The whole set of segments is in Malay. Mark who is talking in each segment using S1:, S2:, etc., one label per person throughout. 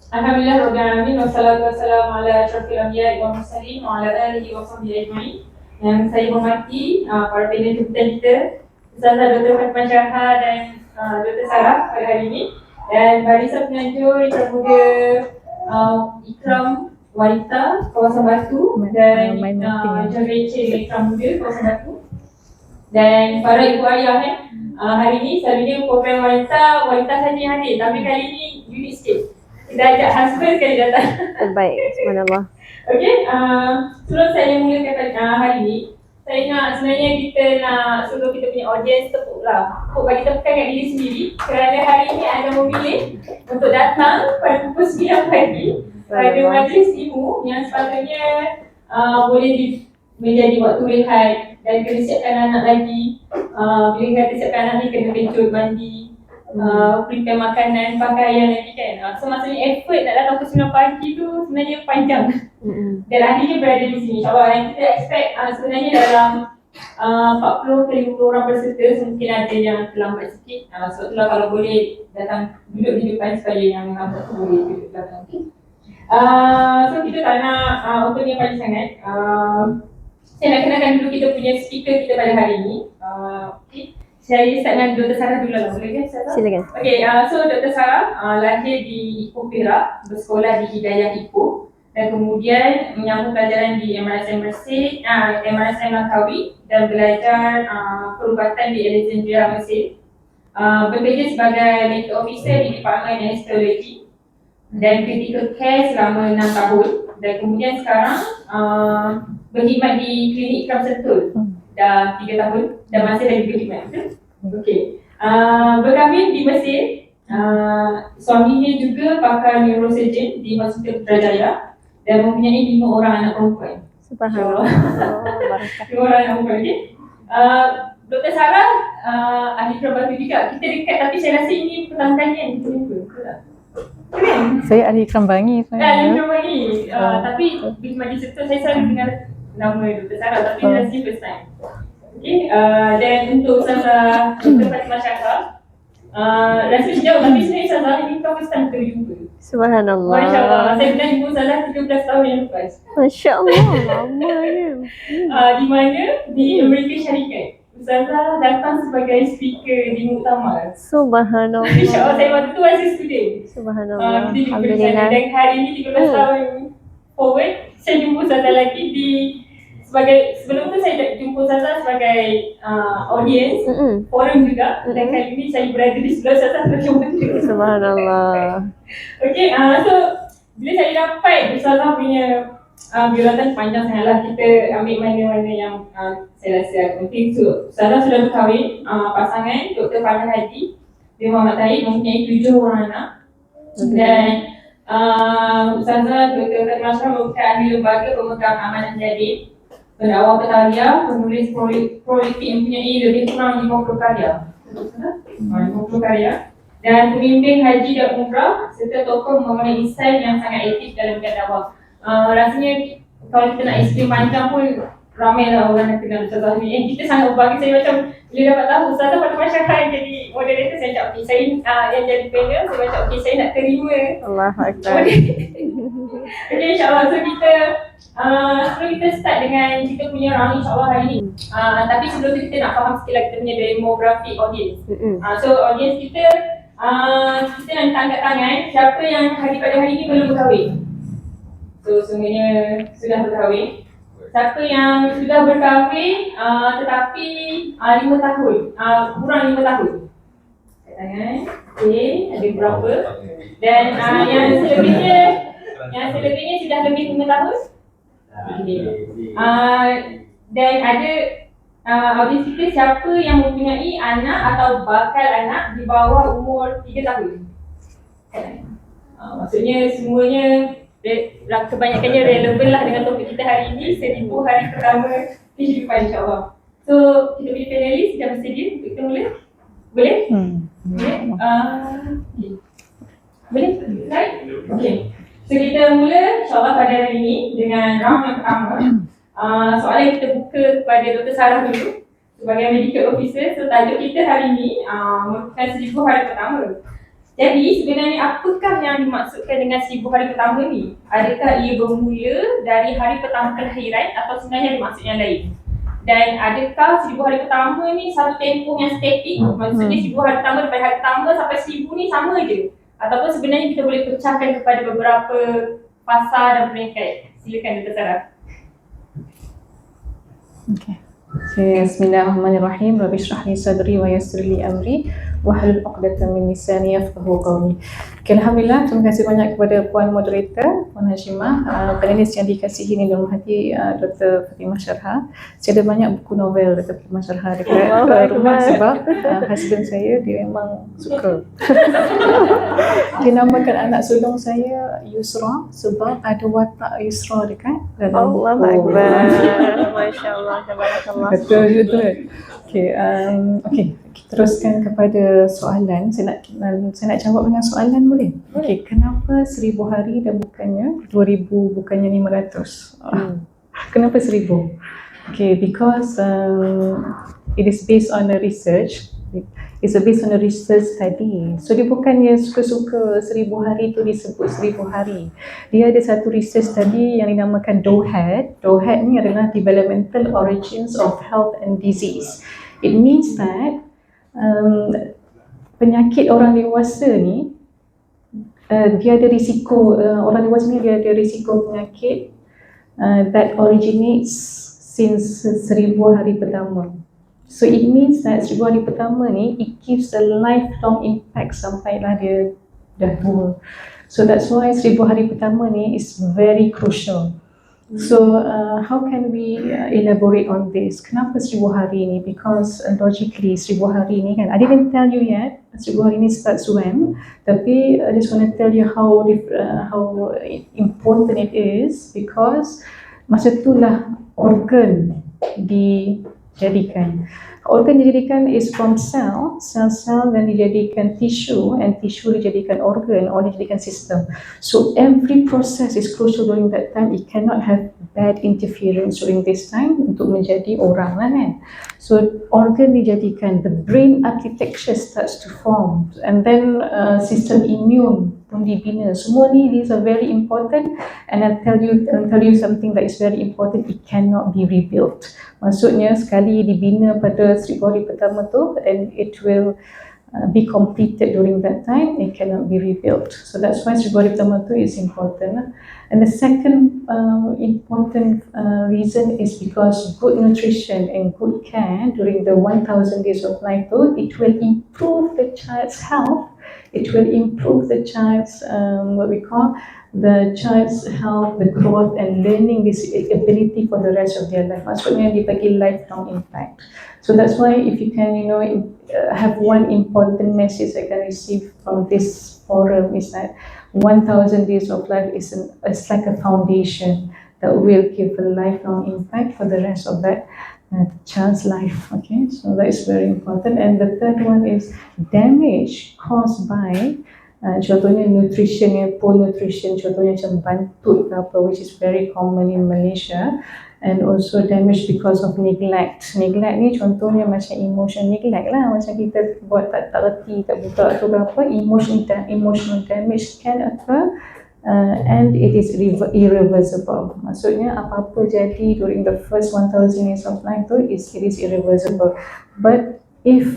S1: Alhamdulillah Rabbil Alamin wassalatu wassalamu ala asyrafil anbiya'i wal mursalin wa ala alihi wa sahbihi ajma'in. Yang saya hormati para panel jemputan kita, Ustazah Dr. Fatimah Syaha dan Dr. Sarah pada hari ini, dan barisan penganjur yang termuda Ikram Wanita Kawasan Batu dan jaga Encik Ikram Muda Kawasan Batu, dan para ibu ayah hari ini selalunya program wanita saja yang hadir, tapi kali ini unik sikit. Kita ajak husband sekali datang.
S2: Terbaik, subhanallah.
S1: Okey, sebelum saya mulakan hari ini, saya nak sebenarnya kita nak suruh kita punya audience tepuk lah. Tepuk bagi tepukan kat diri sendiri kerana hari ini anda memilih untuk datang pada pukul 9 pagi pada majlis ilmu yang sepatutnya boleh menjadi waktu rehat dan kena siapkan anak lagi. Bila kata siapkan anak ni kena pencut, mandi, prepare makanan, pakaian lagi kan. So maksudnya effort nak datang pukul 9 pagi tu sebenarnya panjang. Dan akhirnya berada di sini. InsyaAllah yang kita expect sebenarnya dalam 40 ke 50 orang peserta, mungkin ada yang terlambat sikit. So itulah kalau boleh datang duduk di depan supaya yang lambat tu boleh duduk belakang. Okay? So kita tak nak opening yang panjang sangat. Saya nak kenalkan dulu kita punya speaker kita pada hari ini. Okay. Saya start dengan Dr. Sarah dulu lah, boleh kan Sarah?
S2: Silakan.
S1: Okay, so Dr. Sarah lahir di Ipoh Perak, bersekolah di Hidayah Ipoh dan kemudian menyambung pelajaran di MRSM Mesir, MRSM Langkawi dan belajar perubatan di Alexandria, Mesir. Bekerja sebagai medical officer di Department Anestesiologi dan critical care selama 6 tahun, dan kemudian sekarang berkhidmat di klinik Ikram Sentul dah 3 tahun dan masih lagi berkhidmat. Okey. Berkahwin di Mesir. Suaminya juga pakar neurosurgeon di Hospital Putrajaya dan mempunyai 5 orang anak perempuan.
S2: Subhanallah.
S1: 5 orang anak perempuan. Okay. Dr. Sarah ahli perubatan juga. Kita dekat, tapi saya rasa ini pertama kali yang kita jumpa. Betul tak? Kan?
S3: Saya ahli Kerambangi sebenarnya.
S1: Ahli Kerambangi. Tapi di majlis itu saya selalu dengar nama Dr. Sarah, tapi rasanya first time. Okay, dan untuk Ustazah Dr. Fatimah Syaha, rasa sejauh tapi sebenarnya Ustazah ini kau first time kita jumpa.
S2: Subhanallah.
S1: Masya Allah, saya pernah jumpa Ustazah 13 tahun yang lepas.
S2: Masya Allah, lamanya.
S1: Di mana? Di Amerika Syarikat. Ustazah datang sebagai speaker di muktamar.
S2: Subhanallah.
S1: Insya Allah saya waktu tu masih student.
S2: Subhanallah.
S1: Kita jumpa di sana, dan hari ini 13 tahun forward, saya jumpa Ustazah lagi di sebelum tu saya jumpa Ustazah sebagai audience, forum juga, dan kali ini saya berada di sebelah Ustazah terus juga.
S2: Subhanallah.
S1: Okay, so bila saya dapat Ustazah punya biolatan panjang sangatlah, kita ambil mana-mana yang saya rasa penting. So Ustazah sudah berkahwin, pasangan Dr. Farhan Haji bin Muhammad Taib, mempunyai 7 orang anak. Dan Ustazah Dr. Fatimah Syaha merupakan ahli lembaga pemegang amanah jadi pendakwah Petaria, penulis prolific yang mempunyai lebih kurang 50 karya. 50 karya. Dan pemimpin haji dan umrah serta tokoh mengenai insight yang sangat aktif dalam bidang dakwah. Rasanya kalau kita nak explain panjang pun ramai lah orang yang kenal Ustazah ni. Kita sangat berbangga. Saya macam bila dapat tahu Ustazah Fatimah Syaha yang jadi moderator, saya cakap okay, saya yang jadi panel, saya macam okay, saya nak terima.
S2: Allahu Akbar.
S1: Okay, insyaAllah. So kita sebelum kita start dengan kita punya round insyaAllah hari ni, tapi sebelum tu kita nak faham sikit lah kita punya demografi audience. So audience kita nak minta angkat tangan siapa yang pada hari ni belum berkahwin. So semuanya sudah berkahwin. Siapa yang sudah berkahwin tetapi 5 tahun, kurang 5 tahun. Angkat tangan. Okay, ada berapa? Dan yang selebihnya sudah lebih 5 tahun. Dan ada audiens kita siapa yang mempunyai anak atau bakal anak di bawah umur 3 tahun. Maksudnya semuanya kebanyakannya relevan lah dengan topik kita hari ini, 1000 hari pertama kehidupan insyaAllah. So kita punya panelis dah bersedia untuk kita mula? Boleh? Boleh? Boleh? Right? Okay. So kita mula insyaAllah pada hari ini dengan round yang pertama. Soalan kita buka kepada Dr. Sarah dulu sebagai medical officer. So tajuk kita hari ini merupakan 1000 hari pertama. Jadi sebenarnya apakah yang dimaksudkan dengan 1000 hari pertama ni? Adakah ia bermula dari hari pertama kelahiran atau sebenarnya ada maksud yang lain? Dan adakah 1000 hari pertama ni satu tempoh yang statik? Maksudnya 1000 hari pertama daripada hari pertama sampai 1000 ni sama je? Ataupun sebenarnya kita boleh pecahkan kepada beberapa fasa dan peringkat? Silakan Dr. Sarah.
S3: Okay. Bismillahirrahmanirrahim. Rabbi shrah li sadri wa yassir li amri wahlul 'uqdatam min lisani yafqahu qawli. Okay, alhamdulillah, terima kasih banyak kepada puan moderator, Puan Hashimah, panelis yang dikasihi ini dalam hati Dr. Fatimah Syarha. Saya ada banyak buku novel Dr. Fatimah Syarha dekat rumah sebab husband saya dia memang suka. Dia namakan anak sulung saya Yusra sebab ada watak Yusra dekat dalam
S2: Allah
S3: buku.
S2: Akbar. Masya-Allah, tabarakallah.
S3: Betul. Okay, teruskan kepada soalan. Saya nak jawab dengan soalan boleh? Okay, kenapa 1000 hari dan bukannya 2000, bukannya 500? Kenapa 1000? Okay, because it is based on a research. It's based on a research study. So dia bukannya suka-suka 1000 hari tu disebut 1000 hari. Dia ada satu research study yang dinamakan DOHAD. DOHAD ni adalah Developmental Origins of Health and Disease. It means that penyakit orang dewasa ni dia ada risiko, orang dewasa ni dia ada risiko penyakit that originates since 1000 hari pertama. So it means that 1000 hari pertama ni it gives a lifelong impact sampailah dia dah tua. So that's why 1000 hari pertama ni is very crucial. So how can we elaborate on this? Kenapa 1000 hari ni? Because logically 1000 hari ni kan, I didn't tell you yet 1000 hari ni starts when, tapi I just want to tell you how important it is, because masa itulah organ dijadikan. Organ dijadikan is from cell dan dijadikan tissue, and tissue dijadikan organ, or dijadikan system. So every process is crucial during that time. It cannot have bad interference during this time untuk menjadi orang lah kan. So organ dijadikan, the brain architecture starts to form, and then sistem immune pun dibina. Semua ni, these are very important, and I'll tell you something that is very important. It cannot be rebuilt. Maksudnya sekali dibina pada 1000 hari pertama tu, and it will be completed during that time. It cannot be rebuilt. So that's why 1000 hari pertama tu is important. And the second important reason is because good nutrition and good care during the 1000 days of life tu, it will improve the child's health. It will improve the child's the child's health, the growth and learning this ability for the rest of their life. Maksudnya dia bagi lifelong impact. So that's why if you can, have one important message I can receive from this forum is that 1000 days of life is like a foundation that will give a lifelong impact for the rest of that child's life. Okay, so that is very important. And the third one is damage caused by contohnya nutrition, poor nutrition, contohnya macam bantut ke apa, which is very common in Malaysia, and also damage because of neglect. Neglect ni contohnya macam emotion neglect lah, macam kita buat tak reti kat budak tu ke apa, emotional damage can occur, and it is irreversible. Maksudnya apa-apa jadi during the first 1000 years of life tu it is irreversible. But if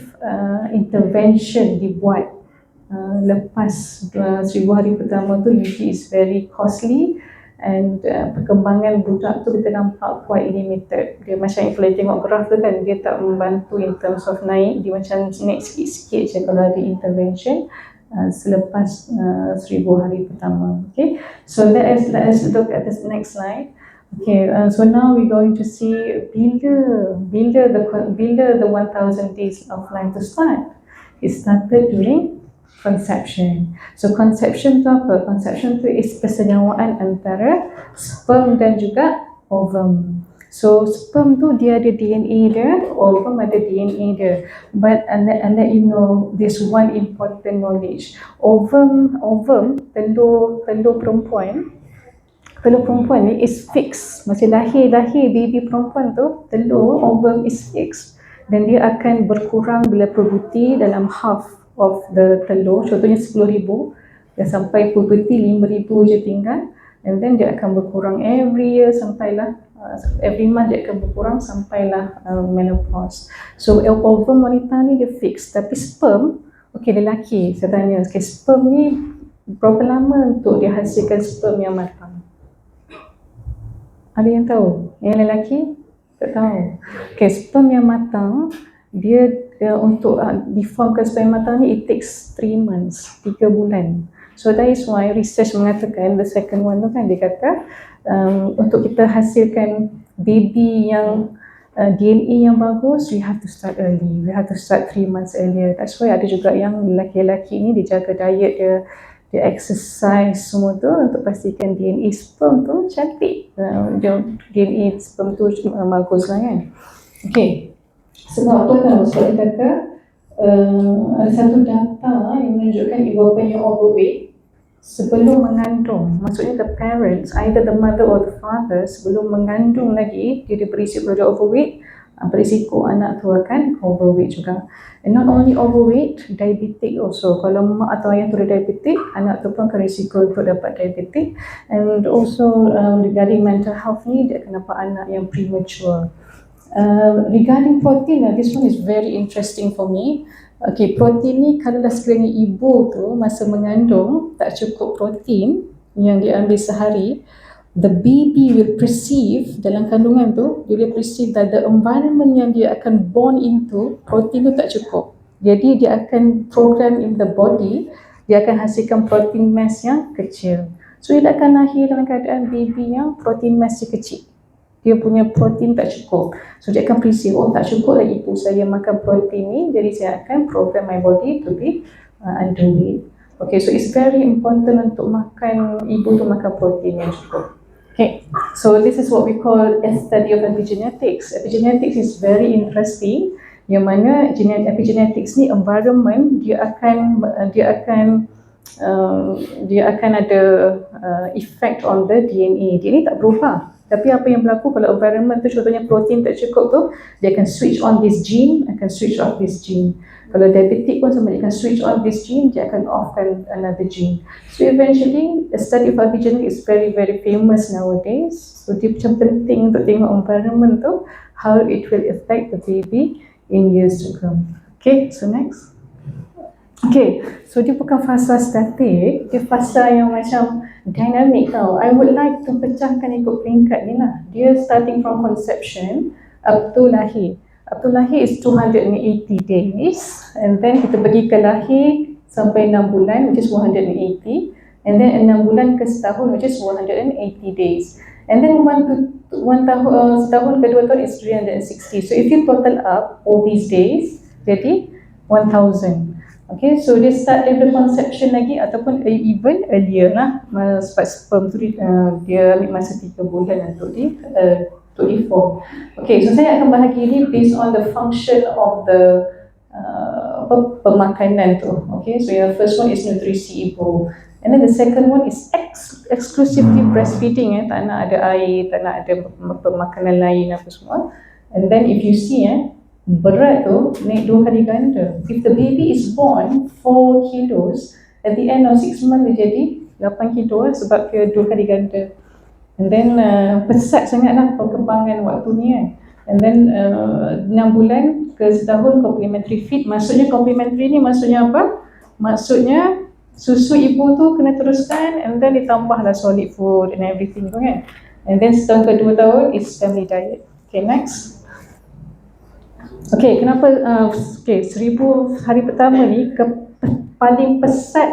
S3: intervention dibuat lepas 1000 hari pertama tu, usually is very costly, and perkembangan budak tu kita nampak quite limited. Dia macam kalau tengok graf tu kan, dia tak membantu in terms of naik, dia macam naik sikit-sikit je kalau ada intervention selepas 1000 hari pertama. Okay, so let us look at this next slide. Okay, so now we're going to see bila the 1000 days of life to start. It started during conception. So conception tu apa? Conception tu is persenyawaan antara sperm dan juga ovum. So sperm tu dia ada DNA dia, ovum ada DNA dia. But I'll let you know this one important knowledge. Ovum telur perempuan ni is fixed. Masa lahir baby perempuan tu, telur ovum is fixed, dan dia akan berkurang bila berbuti dalam half of the telur, contohnya 10,000 dan sampai puberty 5,000 je tinggal, and then dia akan berkurang every year sampailah every month dia akan berkurang sampailah menopause. So ovum wanita ni dia fix, tapi sperm, okey lelaki saya tanya, okay, sperm ni berapa lama untuk dia hasilkan sperm yang matang? Ada yang tahu? Yang lelaki? Tak tahu. Okay, sperm yang matang dia untuk diformkan sperm yang matang ni it takes 3 months, 3 bulan. So that is why research mengatakan the second one tu kan dia kata untuk kita hasilkan baby yang DNA yang bagus, we have to start early. We have to start 3 months earlier. That's why ada juga yang lelaki-lelaki ni dia jaga diet dia exercise semua tu untuk pastikan DNA sperm tu cantik. DNA sperm tu bagus lah kan. Okay. Sebab tu kan sebab dia kata ada satu data yang menunjukkan ibu bapa yang overweight sebelum mengandung, maksudnya the parents, either the mother or the father, sebelum mengandung lagi dia berisiko dia overweight, berisiko anak tu akan overweight juga. And not only overweight, diabetic also. Kalau mak atau ayah tu ada diabetic, anak tu pun akan risiko untuk dapat diabetic. And also regarding mental health ni, dia akan dapat anak yang premature. Regarding protein, this one is very interesting for me. Okay, protein ni kalau sekiranya ibu tu masa mengandung tak cukup protein yang dia ambil sehari, the baby will perceive dalam kandungan tu, dia will perceive that the environment yang dia akan born into, protein tu tak cukup. Jadi dia akan program in the body, dia akan hasilkan protein mass yang kecil. So dia akan lahir dalam keadaan baby yang protein mass dia kecil. Dia punya protein tak cukup. So dia akan perceive, oh tak cukup lah ibu saya makan protein ni, jadi saya akan program my body to be underweight. Okay, so it's very important untuk makan, ibu tu makan protein yang cukup. Okay, so this is what we call a study of epigenetics. Epigenetics is very interesting, yang mana epigenetics ni environment dia akan ada effect on the DNA. DNA tak berubah. Tapi apa yang berlaku kalau environment tu contohnya protein tak cukup tu, dia akan switch on this gene, akan switch off this gene. Kalau diabetic pun sama, dia akan switch on this gene, dia akan offkan another gene. So eventually, the study of epigenetics is very very famous nowadays. So dia macam penting untuk tengok environment tu, how it will affect the baby in years to come. Okay, so next. Okay, so dia bukan fasa statik, dia fasa yang macam dynamic tau. I would like to pecahkan ikut peringkat ni lah. Dia starting from conception up to lahir. Up to lahir is 280 days, and then kita pergi ke lahir sampai 6 bulan which is 180, and then 6 bulan ke setahun which is 180 days. And then setahun ke 2 tahun is 360. So if you total up all these days, jadi 1000. Okay, so dia start dari conception lagi ataupun even earlier lah, sebab sperm tu dia ambil masa 3 bulan untuk di-form. Okay, so saya akan bahagi ni based on the function of the pemakanan tu. Okay, so your first one is nutrisi ibu, and then the second one is exclusively breastfeeding. Tak nak ada air, tak nak ada pemakanan lain apa semua. And then if you see berat tu naik 2 kali ganda. If the baby is born 4 kilos, at the end of 6 months dia jadi 8 kilo sebab dia 2 kali ganda. And then pesat sangatlah perkembangan waktu ni kan. And then 6 bulan ke setahun complementary feed. Maksudnya complementary ni maksudnya apa? Maksudnya susu ibu tu kena teruskan, and then ditambahlah solid food and everything tu kan. And then setahun ke 2 tahun is family diet. Okay, next. Okay, kenapa 1000 hari pertama ni paling pesat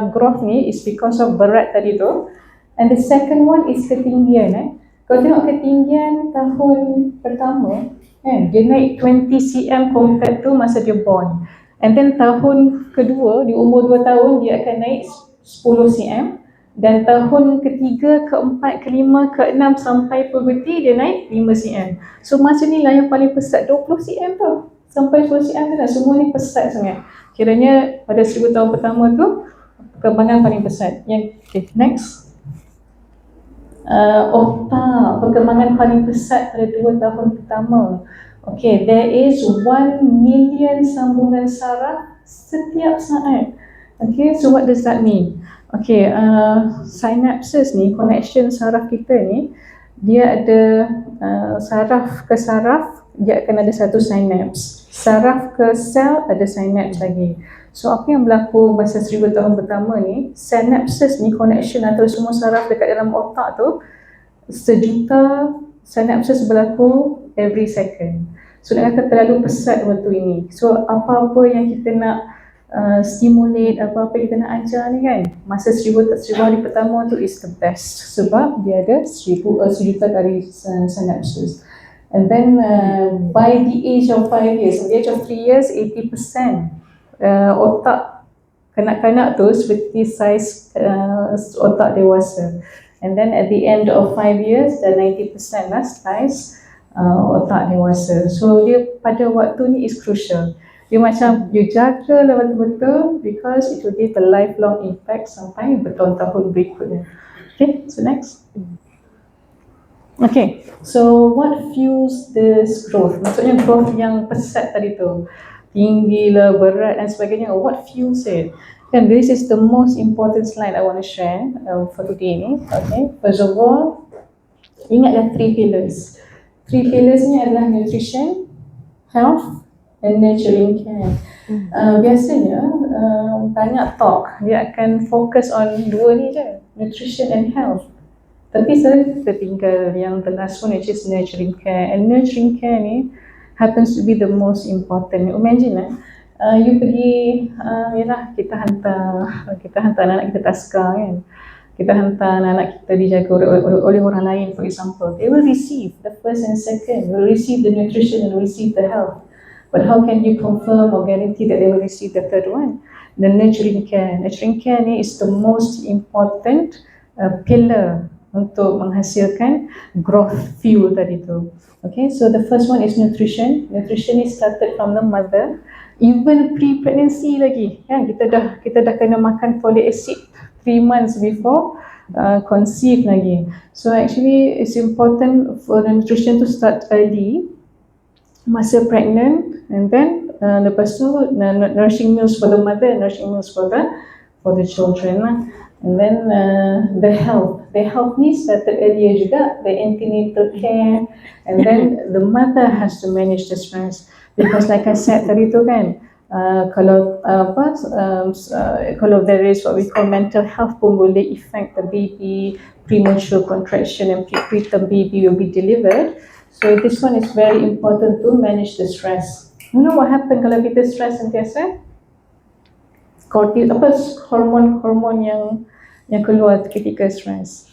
S3: growth ni is because of berat tadi tu. And the second one is ketinggian. Kalau tengok ketinggian tahun pertama dia naik 20 cm compared to masa dia born. And then tahun kedua, di umur 2 tahun dia akan naik 10 cm. Dan tahun ketiga, keempat, kelima, keenam sampai puberty dia naik 5 cm. So masa ni lah yang paling pesat 20 cm tu sampai 10 cm tu lah. Semua ni pesat sangat. Kiranya pada 1000 tahun pertama tu perkembangan paling pesat. Okay, next. Otak, perkembangan paling pesat pada 2 tahun pertama. Okay, there is 1 million sambungan saraf setiap saat. Okay, so what does that mean? Okay, synapses ni, connection saraf kita ni, dia ada saraf ke saraf, dia akan ada satu synapse. Saraf ke sel ada synapse lagi. So apa yang berlaku masa 1000 tahun pertama ni, synapses ni, connection antara semua saraf dekat dalam otak tu, 1,000,000 synapses berlaku every second. So nak kata terlalu pesat waktu ini. So apa-apa yang kita nak stimulate, apa-apa yang kita nak ajar ni kan, masa 1000 hari pertama tu is the best sebab dia ada 1,000,000 kali synapses. And then by the age of 5 years, at the age of 3 years, 80% otak kanak-kanak tu seperti saiz otak dewasa. And then at the end of 5 years, dah 90% lah saiz otak dewasa. So dia pada waktu ni is crucial. Dia macam you jaga lah betul-betul because it will give a lifelong impact sampai bertahun-tahun berikutnya. Okay, so next. Okay, so what fuels this growth? Maksudnya growth yang pesat tadi tu, tinggi lah, berat dan sebagainya. What fuels it? And this is the most important slide I want to share for today ni. Okay, first of all, ingatlah 3 pillars. 3 pillars ni adalah nutrition, health and nurturing care. Biasanya banyak talk dia akan fokus on 2 ni je, nutrition and health. Tapi kita tinggal yang the last one, which is nurturing care. And nurturing care ni happens to be the most important. Imagine you pergi, yalah kita hantar anak kita taska kan. Kita hantar anak kita dijaga oleh orang lain, for example. They will receive the first and second, will receive the nutrition and will receive the health. But how can you confirm or guarantee that they will receive the third one? The nurturing care. Nurturing care ni is the most important pillar untuk menghasilkan growth fuel tadi tu. Okay, so the first one is nutrition. Nutrition is started from the mother. Even pre-pregnancy lagi, kan? Kita dah kena makan folic acid 3 months before conceive lagi. So actually it's important for the nutrition to start early, masa pregnant, and then lepas tu nourishing meals for the mother, nourishing meals for the children lah. And then the health ni started earlier juga, the antenatal care, and then the mother has to manage the stress because like I said tadi tu kan, kalau there is what we call mental health pun boleh affect the baby, premature contraction and preterm baby will be delivered. So this one is very important to manage the stress. You know what happen kalau kita stress sentiasa? Hormon yang keluar ketika stress,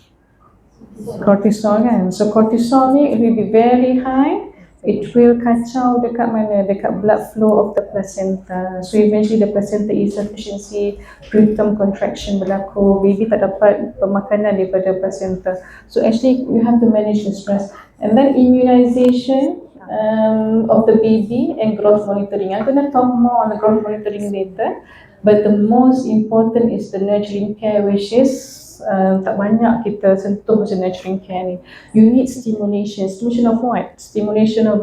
S3: cortisol kan. So cortisol ni it will be very high. It will kacau dekat mana? Dekat blood flow of the placenta. So eventually the placenta insufficiency, preterm contraction berlaku, baby tak dapat pemakanan daripada placenta. So actually we have to manage the stress. And then immunization of the baby and growth monitoring. I'm going to talk more on the growth monitoring later. But the most important is the nurturing care, which is tak banyak kita sentuh macam nurturing care ni. You need stimulation. Stimulation of what? Stimulation of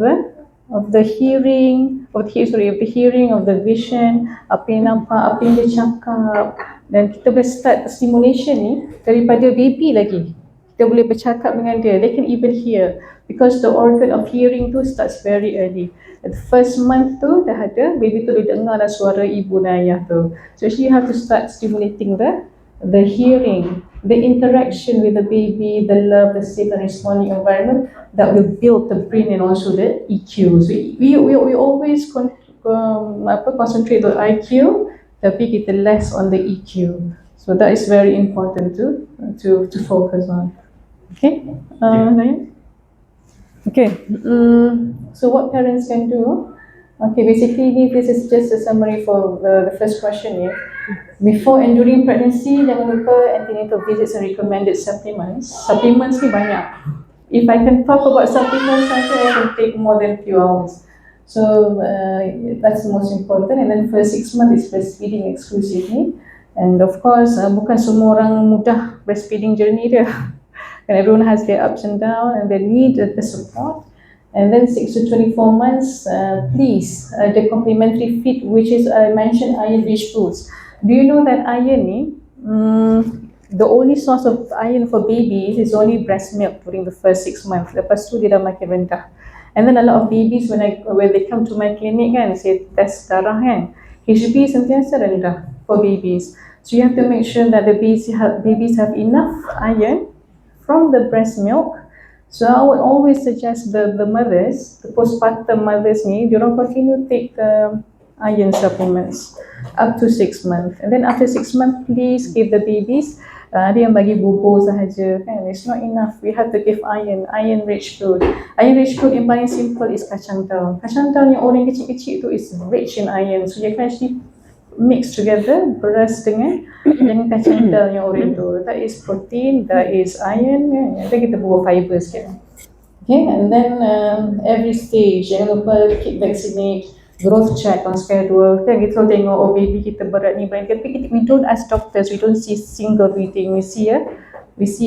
S3: the hearing, of the hearing, of the vision, apa yang nampak, apa yang dia cakap. Dan kita boleh start stimulation ni daripada baby lagi. Kita boleh bercakap dengan dia. They can even hear because the organ of hearing tu starts very early. At the first month tu dah ada, baby tu boleh dengar dah suara ibu dan ayah tu. So actually you have to start stimulating the hearing, the interaction with the baby, the love, the safe and responding environment that will build the brain and also the EQ. So we always concentrate on IQ, tapi kita less on the EQ. So that is very important to focus on. Okay, Nayan? Okay, so what parents can do? Okay, basically this is just a summary for the first question here. Before and during pregnancy, jangan lupa antenatal visits and recommended supplements. Supplements ni banyak. If I can talk about supplements, I can take more than a few hours. So that's the most important. And then first 6 months is breastfeeding exclusively. And of course, bukan semua orang mudah breastfeeding journey dia. And everyone has their ups and downs and they need the support. And then 6 to 24 months, please, the complementary feed, which is I mentioned iron-rich foods. Do you know that iron ni, the only source of iron for babies is only breast milk during the first 6 months. Lepas tu dia dah makin rendah. And then a lot of babies when they come to my clinic kan, say test darah kan, HB sentiasa rendah for babies. So you have to make sure that the babies have enough iron from the breast milk. So I would always suggest the mothers, the postpartum mothers ni, diorang continue take iron supplements up to 6 months. And then after 6 months, please give the babies, dia yang bagi bubur sahaja kan, it's not enough. We have to give iron-rich food. Iron-rich food yang paling simple is kacang dal. Kacang dal yang orang kecil-kecil tu is rich in iron. So you can actually mix together beras dengan kacang dal yang oren tu. That is protein, that is iron, nanti kita buat fiber sikit. Okay, and then every stage, jangan lupa keep vaccinate, growth check on schedule. Kan kita tengok, oh baby kita berat ni, tapi we don't ask doctors, we don't see single reading, we see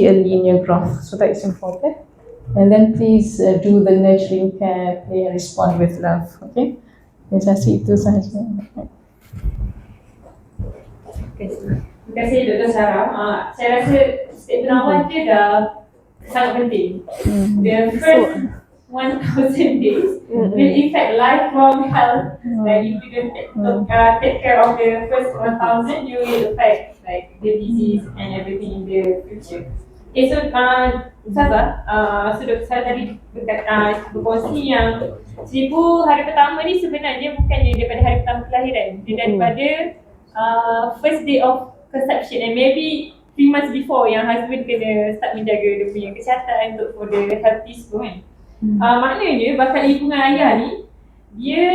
S3: a linear growth. So that is important. And then please do the nurturing care, play and respond with love. Okay, saya rasa itu sahaja.
S1: Terima kasih Dr. Sarah. Saya rasa statement awal dia dah sangat penting. The first 1,000 days will affect lifelong health. Like if you don't take care of the first 1,000, you will affect like the disease and everything in the future. Okay, so Ustazah, Dr. Sarah tadi berkongsi yang 1000 hari pertama ni sebenarnya bukannya daripada hari pertama kelahiran, dia daripada first day of conception and maybe 3 months before yang husband kena start menjaga dia punya kesihatan untuk for the healthy spoon kan. Maknanya bakal ibu dengan ayah ni dia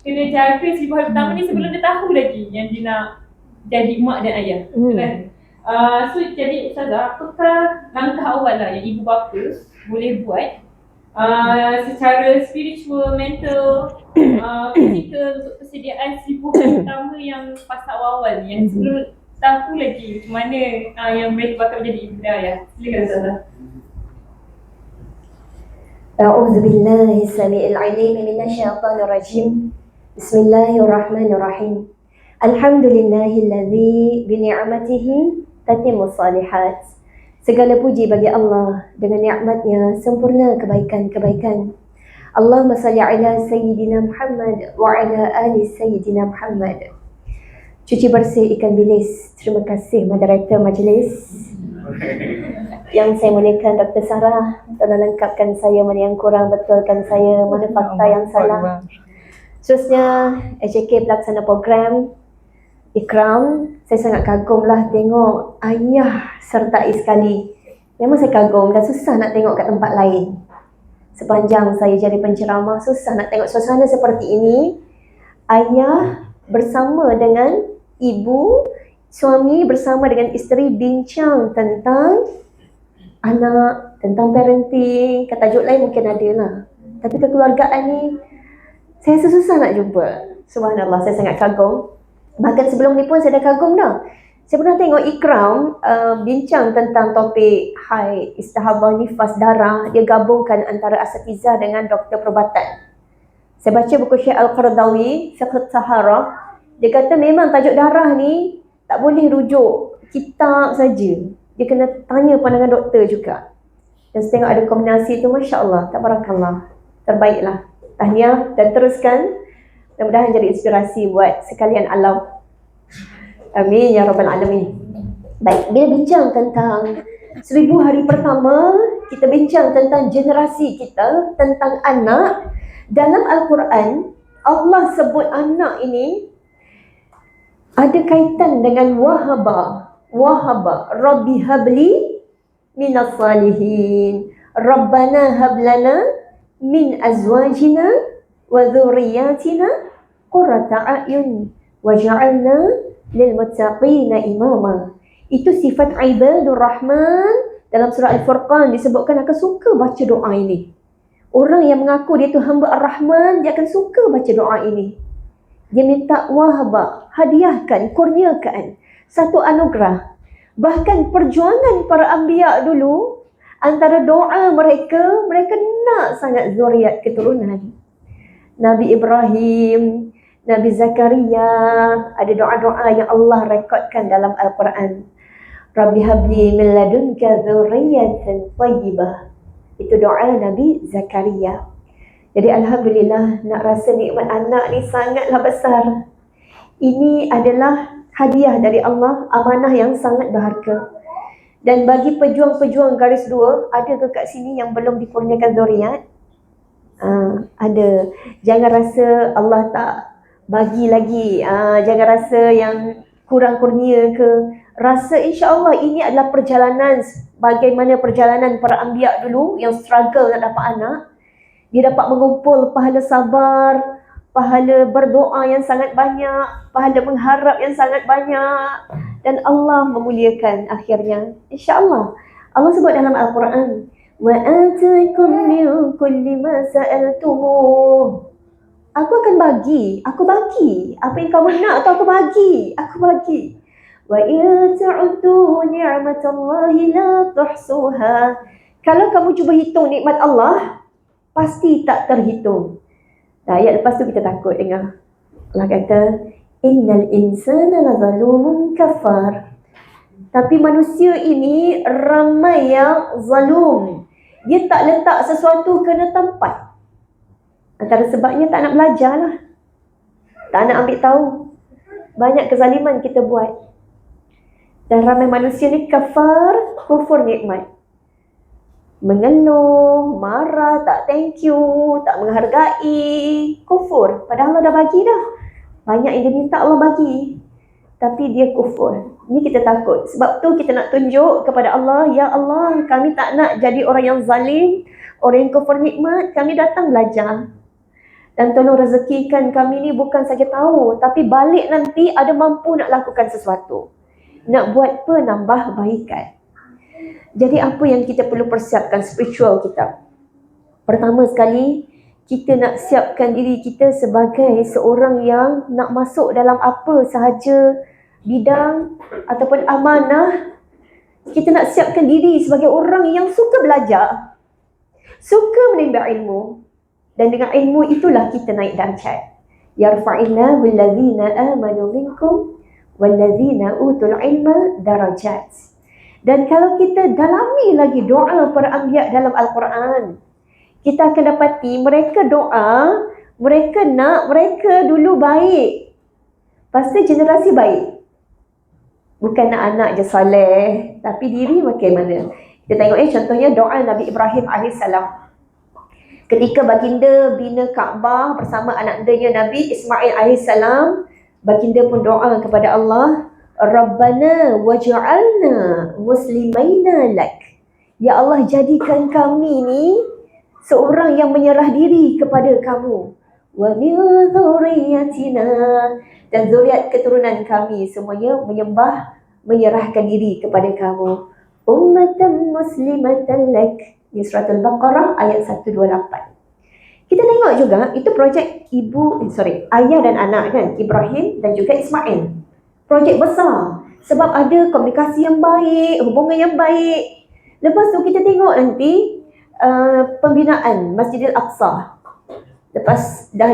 S1: kena jaga 1000 hari pertama ni sebelum dia tahu lagi yang dia nak jadi mak dan ayah. Kan? So jadi Ustazah, apakah langkah awal lah yang ibu bapa boleh buat secara spiritual, mental, physical untuk persediaan 1000 hari pertama yang fasa awal-awal ni, yang sebelum tahu lagi macam mana yang mereka bakal menjadi ibu dan ayah. Silakan Ustazah.
S4: أعوذ بالله السميع العليم من الشيطان الرجيم بسم الله الرحمن الرحيم الحمد لله الذي بنعمته تتم الصالحات. Segala puji bagi Allah, dengan nikmatnya sempurna kebaikan-kebaikan. Allahumma salli ala Sayyidina Muhammad wa ala ali Sayyidina Muhammad. Cuci bersih ikan bilis. Terima kasih moderator majlis. Yang saya muliakan Dr. Sarah, tolong lengkapkan saya mana yang kurang, betulkan saya mana fakta yang salah. Seterusnya HJK pelaksana program Ikram, saya sangat kagumlah tengok ayah sertai sekali. Memang saya kagum, dah susah nak tengok kat tempat lain. Sepanjang saya jadi penceramah, susah nak tengok suasana seperti ini. Ayah bersama dengan ibu, suami bersama dengan isteri bincang tentang anak, tentang parenting. Tajuk lain mungkin ada lah, tapi kekeluargaan ni saya susah nak jumpa. Subhanallah, saya sangat kagum. Bahkan sebelum ni pun saya dah kagum dah. Saya pernah tengok Ikram bincang tentang topik haid, istihabah, nifas, darah. Dia gabungkan antara asatizah dengan doktor perubatan. Saya baca buku Syekh Al-Qaradawi, Fiqh Taharah. Dia kata memang tajuk darah ni tak boleh rujuk kitab saja. Dia kena tanya pandangan doktor juga. Dan saya tengok ada kombinasi tu, Masya Allah, tabarakallah. Terbaiklah. Tahniah dan teruskan. Mudah-mudahan jadi inspirasi buat sekalian alam. Amin ya rabbal alamin. Baik, bila bincang tentang 1000 hari pertama, kita bincang tentang generasi kita, tentang anak. Dalam Al-Quran, Allah sebut anak ini ada kaitan dengan wahaba. Wahaba, Rabbi habli minas salihin. Rabbana hablana min azwajina wa dhurriyyatina qurrata a'yun waj'alna lil muttaqina imama. Itu sifat ibadur rahman. Dalam surah Al-Furqan disebutkan akan suka baca doa ini. Orang yang mengaku dia tu hamba Ar-Rahman, dia akan suka baca doa ini. Dia minta wahaba, hadiahkan, kurniakan satu anugerah. Bahkan perjuangan para anbiya dulu, antara doa mereka, mereka nak sangat zuriat keturunan. Nabi Ibrahim, Nabi Zakaria, ada doa-doa yang Allah rekodkan dalam Al-Quran. Rabbi habli min ladunka dzurriyyatan thayyibah. Itu doa Nabi Zakaria. Jadi alhamdulillah, nak rasa nikmat anak ni sangatlah besar. Ini adalah hadiah dari Allah, amanah yang sangat berharga. Dan bagi pejuang-pejuang garis 2, ada ke kat sini yang belum dikurniakan zuriat? Ada. Jangan rasa Allah tak bagi lagi. Jangan rasa yang kurang kurnia ke. Rasa insya-Allah ini adalah perjalanan, bagaimana perjalanan para anbiya dulu yang struggle nak dapat anak. Dia dapat mengumpul pahala sabar, pahala berdoa yang sangat banyak, pahala mengharap yang sangat banyak, dan Allah memuliakan akhirnya. InsyaAllah. Allah sebut dalam Al-Quran, wa ataikum min kulli ma sa'altumuh. Aku akan bagi, aku bagi. Apa yang kamu nak tu aku bagi, aku bagi. Wa in ta'uddu ni'matallahi la tuhsuha. Kalau kamu cuba hitung nikmat Allah, pasti tak terhitung. Ayat lepas tu kita takut dengar. Allah kata, innal insana lazalumun kafar. Tapi manusia ini ramai yang zalum. Dia tak letak sesuatu kena tempat. Antara sebabnya tak nak belajar lah. Tak nak ambil tahu. Banyak kezaliman kita buat. Dan ramai manusia ni kafar, kufur nikmat. Mengeluh, marah, tak thank you, tak menghargai, kufur. Padahal Allah dah bagi dah. Banyak yang dia minta Allah bagi. Tapi dia kufur. Ni kita takut. Sebab tu kita nak tunjuk kepada Allah, ya Allah, kami tak nak jadi orang yang zalim, orang yang kufur nikmat. Kami datang belajar. Dan tolong rezekikan kami ni bukan saja tahu, tapi balik nanti ada mampu nak lakukan sesuatu. Nak buat penambahbaikan. Jadi apa yang kita perlu persiapkan spiritual kita? Pertama sekali, kita nak siapkan diri kita sebagai seorang yang nak masuk dalam apa sahaja bidang ataupun amanah. Kita nak siapkan diri sebagai orang yang suka belajar, suka menimba ilmu. Dan dengan ilmu itulah kita naik darjat. Yarfa'illahu alladhina amanu minkum walladhina utul ilma darajat. Dan kalau kita dalami lagi doa para anbiya dalam Al-Quran, kita akan dapati mereka doa, mereka nak mereka dulu baik. Pasti generasi baik. Bukan nak anak je soleh, tapi diri bagaimana. Kita tengok contohnya doa Nabi Ibrahim AS. Ketika baginda bina Kaabah bersama anak dia Nabi Ismail AS, baginda pun doa kepada Allah, Rabbana waj'alna muslimaina lak. Ya Allah, jadikan kami ni seorang yang menyerah diri kepada kamu. Wa min dzurriyyatina, dan zuriat keturunan kami semuanya menyerahkan diri kepada kamu. Ummatan muslimatan lak. Di surah Al-Baqarah ayat 128. Kita tengok juga itu projek ayah dan anak kan, Ibrahim dan juga Ismail. Projek besar sebab ada komunikasi yang baik, hubungan yang baik. Lepas tu kita tengok nanti pembinaan Masjidil Aqsa. Lepas dah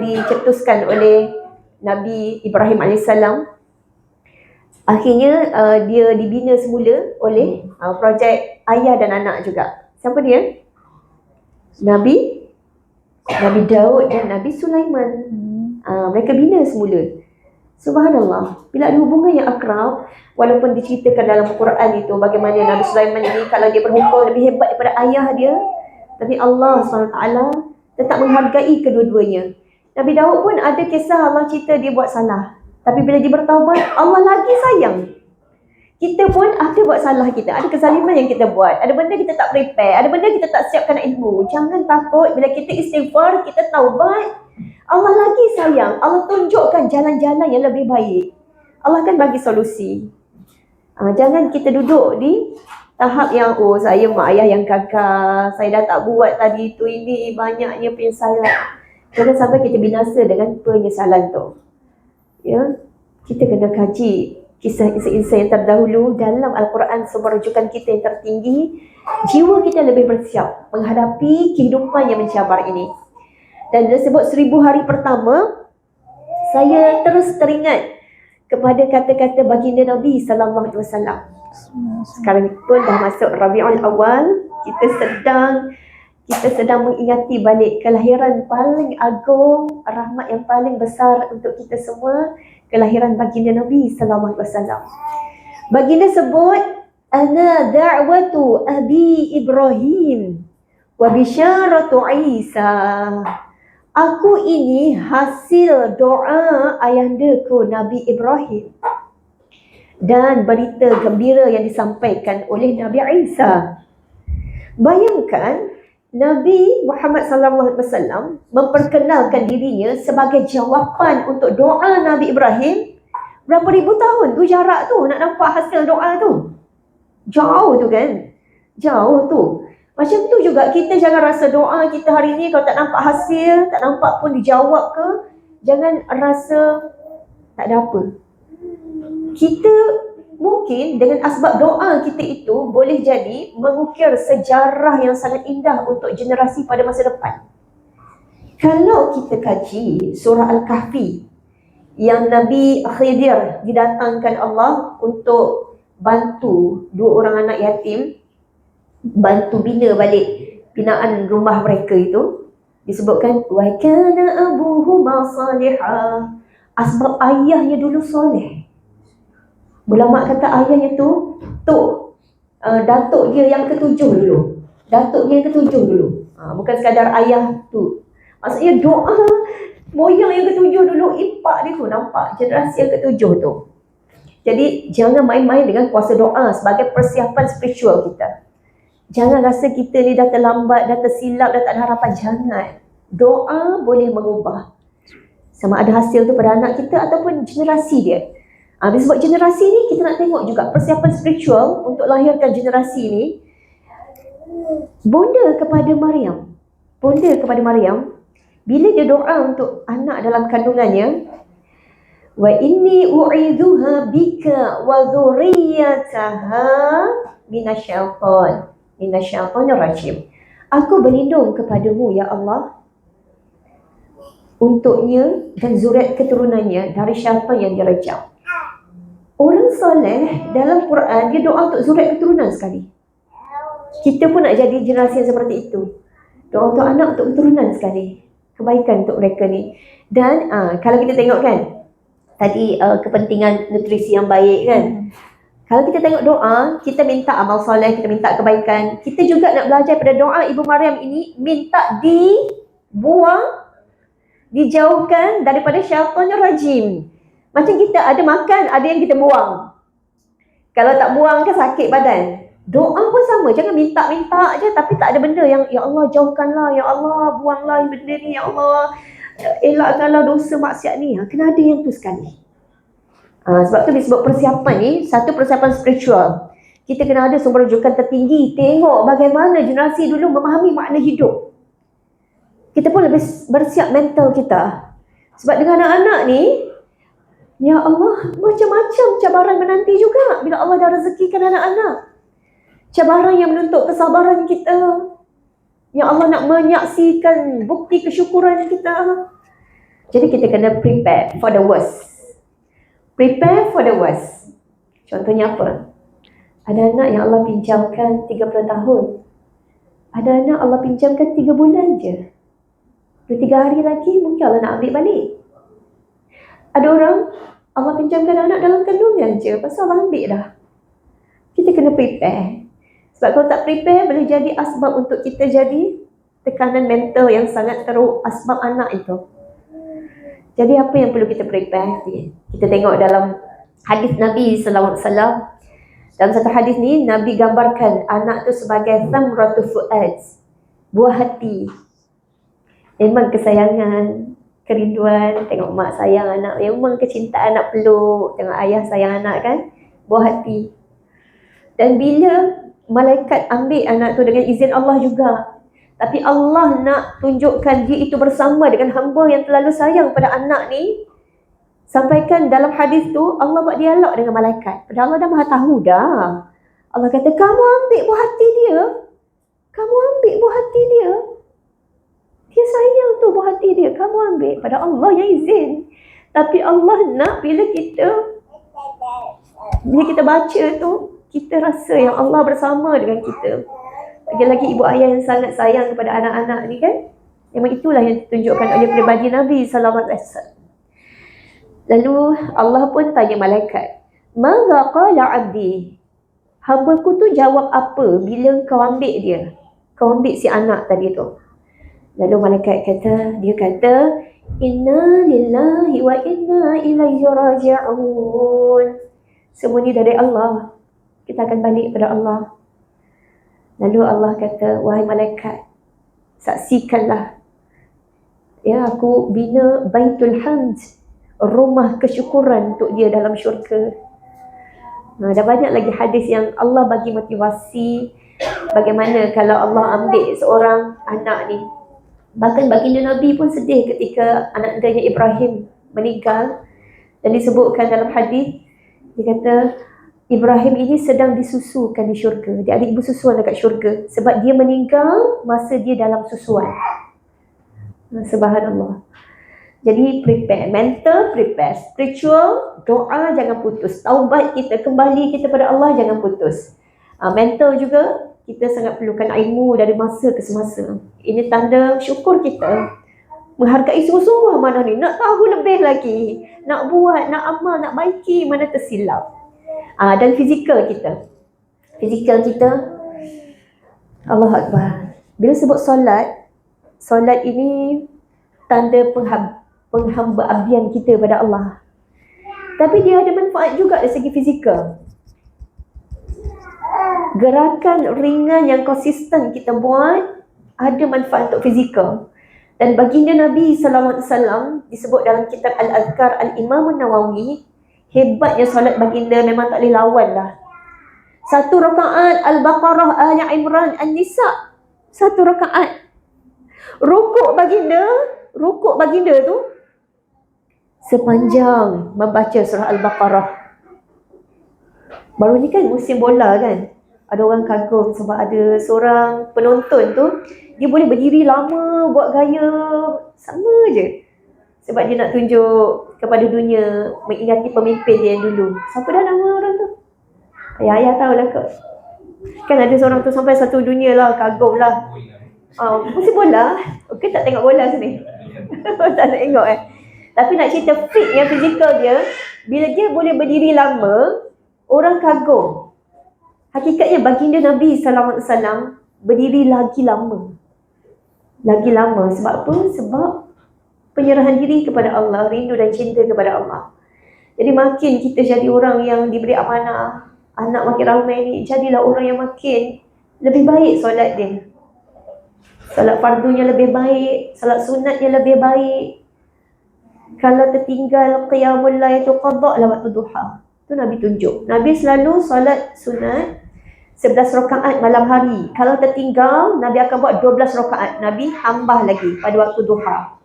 S4: dicetuskan oleh Nabi Ibrahim AS. Akhirnya dia dibina semula oleh projek ayah dan anak juga. Siapa dia? Nabi Daud dan Nabi Sulaiman. Mereka bina semula. Subhanallah. Bila ada hubungan yang akrab, walaupun diceritakan dalam Quran itu bagaimana Nabi Sulaiman ini kalau dia berhukum lebih hebat daripada ayah dia, tapi Allah SWT tetap menghargai kedua-duanya. Nabi Daud pun ada kisah Allah cerita dia buat salah, tapi bila dia bertaubat, Allah lagi sayang. Kita pun ada buat salah kita, ada kezaliman yang kita buat, ada benda kita tak prepare, ada benda kita tak siapkan ilmu. Jangan takut bila kita istighfar, kita taubat, Allah lagi sayang. Allah tunjukkan jalan-jalan yang lebih baik. Allah akan bagi solusi. Jangan kita duduk di tahap yang saya mak ayah yang kakak, saya dah tak buat tadi tu, ini banyaknya penyesalan. Jangan sampai kita binasa dengan penyesalan tu. Ya, kita kena kaji kisah-kisah yang terdahulu dalam Al-Quran, sebuah rujukan kita yang tertinggi, jiwa kita lebih bersiap menghadapi kehidupan yang mencabar ini. Dan disebut 1000 hari pertama, saya terus teringat kepada kata-kata baginda Nabi sallallahu alaihi wasallam. Sekarang pun dah masuk Rabiul Awal, kita sedang mengingati balik kelahiran paling agung, rahmat yang paling besar untuk kita semua, kelahiran baginda Nabi sallallahu alaihi wasallam. Baginda sebut, ana da'watu abi Ibrahim wa bisyaratu Isa. Aku ini hasil doa ayahandaku Nabi Ibrahim dan berita gembira yang disampaikan oleh Nabi Isa. Bayangkan Nabi Muhammad sallallahu alaihi wasallam memperkenalkan dirinya sebagai jawapan untuk doa Nabi Ibrahim. Berapa ribu tahun tu jarak tu nak nampak hasil doa tu. Jauh tu kan? Jauh tu. Macam tu juga kita jangan rasa doa kita hari ni kalau tak nampak hasil, tak nampak pun dijawab ke, jangan rasa tak ada apa. Kita mungkin dengan asbab doa kita itu boleh jadi mengukir sejarah yang sangat indah untuk generasi pada masa depan. Kalau kita kaji surah Al-Kahfi yang Nabi Khidir didatangkan Allah untuk bantu 2 orang anak yatim, bantu bina balik binaan rumah mereka itu, disebutkan wa kana abuhuma salihah, asbab ayahnya dulu soleh. Ulama kata ayahnya tu datuk dia yang ketujuh dulu. Datuk dia yang ketujuh dulu. Bukan sekadar ayah tu. Maksudnya doa moyang yang ketujuh dulu, impak dia tu nampak generasi yang ketujuh tu. Jadi jangan main-main dengan kuasa doa sebagai persiapan spiritual kita. Jangan rasa kita ni dah terlambat, dah tersilap, dah tak ada harapan. Jangan. Doa boleh mengubah sama ada hasil tu pada anak kita ataupun generasi dia. Sebab generasi ni kita nak tengok juga persiapan spiritual untuk lahirkan generasi ni. Bonda kepada Maryam, bila dia doa untuk anak dalam kandungannya, wa inni u'idzuha bika wa dzurriyyataha minasyaitonir rajim. Aku berlindung kepadamu ya Allah untuknya dan zuriat keturunannya dari syaitan yang direjam. Orang soleh dalam Quran dia doa untuk zuriat keturunan sekali. Kita pun nak jadi generasi yang seperti itu. Doa untuk anak, untuk keturunan sekali. Kebaikan untuk mereka ni. Dan kalau kita tengok kan, tadi kepentingan nutrisi yang baik kan. Kalau kita tengok doa, kita minta amal soleh, kita minta kebaikan. Kita juga nak belajar pada doa Ibu Maryam ini, minta dibuang, dijauhkan daripada syaitanir rajim. Macam kita ada makan, ada yang kita buang. Kalau tak buang kan sakit badan. Doa pun sama, jangan minta-minta je tapi tak ada benda yang ya Allah jauhkanlah, ya Allah buanglah benda ni, ya Allah elakkanlah dosa maksiat ni. Kena ada yang tu sekali. Sebab tu disebut persiapan ni, satu persiapan spiritual. Kita kena ada sumber rujukan tertinggi, tengok bagaimana generasi dulu memahami makna hidup. Kita pun lebih bersiap mental kita. Sebab dengan anak-anak ni, ya Allah, macam-macam cabaran menanti juga bila Allah dah rezekikan anak-anak. Cabaran yang menuntut kesabaran kita. Ya Allah nak menyaksikan bukti kesyukuran kita. Jadi kita kena prepare for the worst. Prepare for the worst. Contohnya apa? Ada anak yang Allah pinjamkan 30 tahun. Ada anak Allah pinjamkan 3 bulan je. 2-3 hari lagi mungkin Allah nak ambil balik. Ada orang Allah pinjamkan anak dalam kandungan je, pasal Allah ambil dah. Kita kena prepare. Sebab kalau tak prepare, boleh jadi asbab untuk kita jadi tekanan mental yang sangat teruk, asbab anak itu. Jadi apa yang perlu kita prepare? Kita tengok dalam hadis Nabi sallallahu alaihi wasallam. Dalam satu hadis ni, Nabi gambarkan anak tu sebagai thamratu fuad, buah hati. Memang kesayangan, kerinduan, tengok mak sayang anak, memang kecintaan nak peluk, tengok ayah sayang anak kan, buah hati. Dan bila malaikat ambil anak tu dengan izin Allah juga, tapi Allah nak tunjukkan dia itu bersama dengan hamba yang terlalu sayang pada anak ni, Sampaikan dalam hadis tu Allah buat dialog dengan malaikat. Padahal Allah dah maha tahu dah. Allah kata, kamu ambil buah hati dia. Kamu ambil buah hati dia. Dia sayang tu buah hati dia. Kamu ambil. Padahal Allah yang izin. Tapi Allah nak bila kita baca tu, kita rasa yang Allah bersama dengan kita. Lagi-lagi ibu ayah yang sangat sayang kepada anak-anak ni kan. Memang itulah yang ditunjukkan oleh pribadi Nabi SAW. Lalu Allah pun tanya malaikat, "Madza qala 'abdi?" Hamba-ku tu jawab apa bila kau ambil dia? Kau ambil si anak tadi tu. Lalu malaikat dia kata, "Inna lillahi wa inna ilaihi raji'un." Semua ni dari Allah. Kita akan balik pada Allah. Lalu Allah kata, "Wahai malaikat, saksikanlah. Ya, aku bina Baitul Hamd, rumah kesyukuran untuk dia dalam syurga." Dah banyak lagi hadis yang Allah bagi motivasi bagaimana kalau Allah ambil seorang anak ni. Bahkan baginda Nabi pun sedih ketika anak dia Ibrahim meninggal. Dan disebutkan dalam hadis, dia kata, Ibrahim ini sedang disusukan di syurga. Dia ada ibu susuan dekat syurga. Sebab dia meninggal masa dia dalam susuan. Subhanallah. Jadi prepare, mental prepare, spiritual, doa jangan putus. Taubat kita, kembali kita pada Allah jangan putus. Mental juga, kita sangat perlukan ilmu dari masa ke semasa. Ini tanda syukur kita. Menghargai sungguh-sungguh amanah ni. Nak tahu lebih lagi. Nak buat, nak amal, nak baiki, mana tersilap. Dan fizikal kita. Fizikal kita, Allah Akbar. Bila sebut solat ini tanda penghamba-abdian kita pada Allah. Tapi dia ada manfaat juga dari segi fizikal. Gerakan ringan yang konsisten kita buat ada manfaat untuk fizikal. Dan baginda Nabi SAW disebut dalam kitab Al-Azkar Al-Imam Nawawi, hebatnya solat baginda memang tak boleh lawan lah. 1 rakaat Al-Baqarah, Ali Imran, An-Nisa. 1 rakaat. Rukuk baginda tu sepanjang membaca surah Al-Baqarah. Baru ni kan musim bola kan. Ada orang kagum sebab ada seorang penonton tu, dia boleh berdiri lama, buat gaya sama je. Sebab dia nak tunjuk kepada dunia, mengingati pemimpin dia yang dulu. Siapa dah nama orang tu? Ayah tahulah kot. Kan ada seorang tu sampai satu dunia lah, kagum lah. Musim bola. Okey, tak tengok bola sini. Tak tengok Tapi nak cerita fit yang fizikal dia, bila dia boleh berdiri lama, orang kagum. Hakikatnya baginda Nabi SAW berdiri lagi lama. Lagi lama. Sebab apa? Sebab penyerahan diri kepada Allah, rindu dan cinta kepada Allah. Jadi makin kita jadi orang yang diberi amanah, anak makin ramai ni, jadilah orang yang makin lebih baik solat dia. Salat fardunya lebih baik, salat sunatnya lebih baik. Kalau tertinggal qiyamul lail tu qada' lah waktu duha. Tu Nabi tunjuk. Nabi selalu salat sunat 11 rakaat malam hari. Kalau tertinggal, Nabi akan buat 12 rakaat. Nabi tambah lagi pada waktu duha.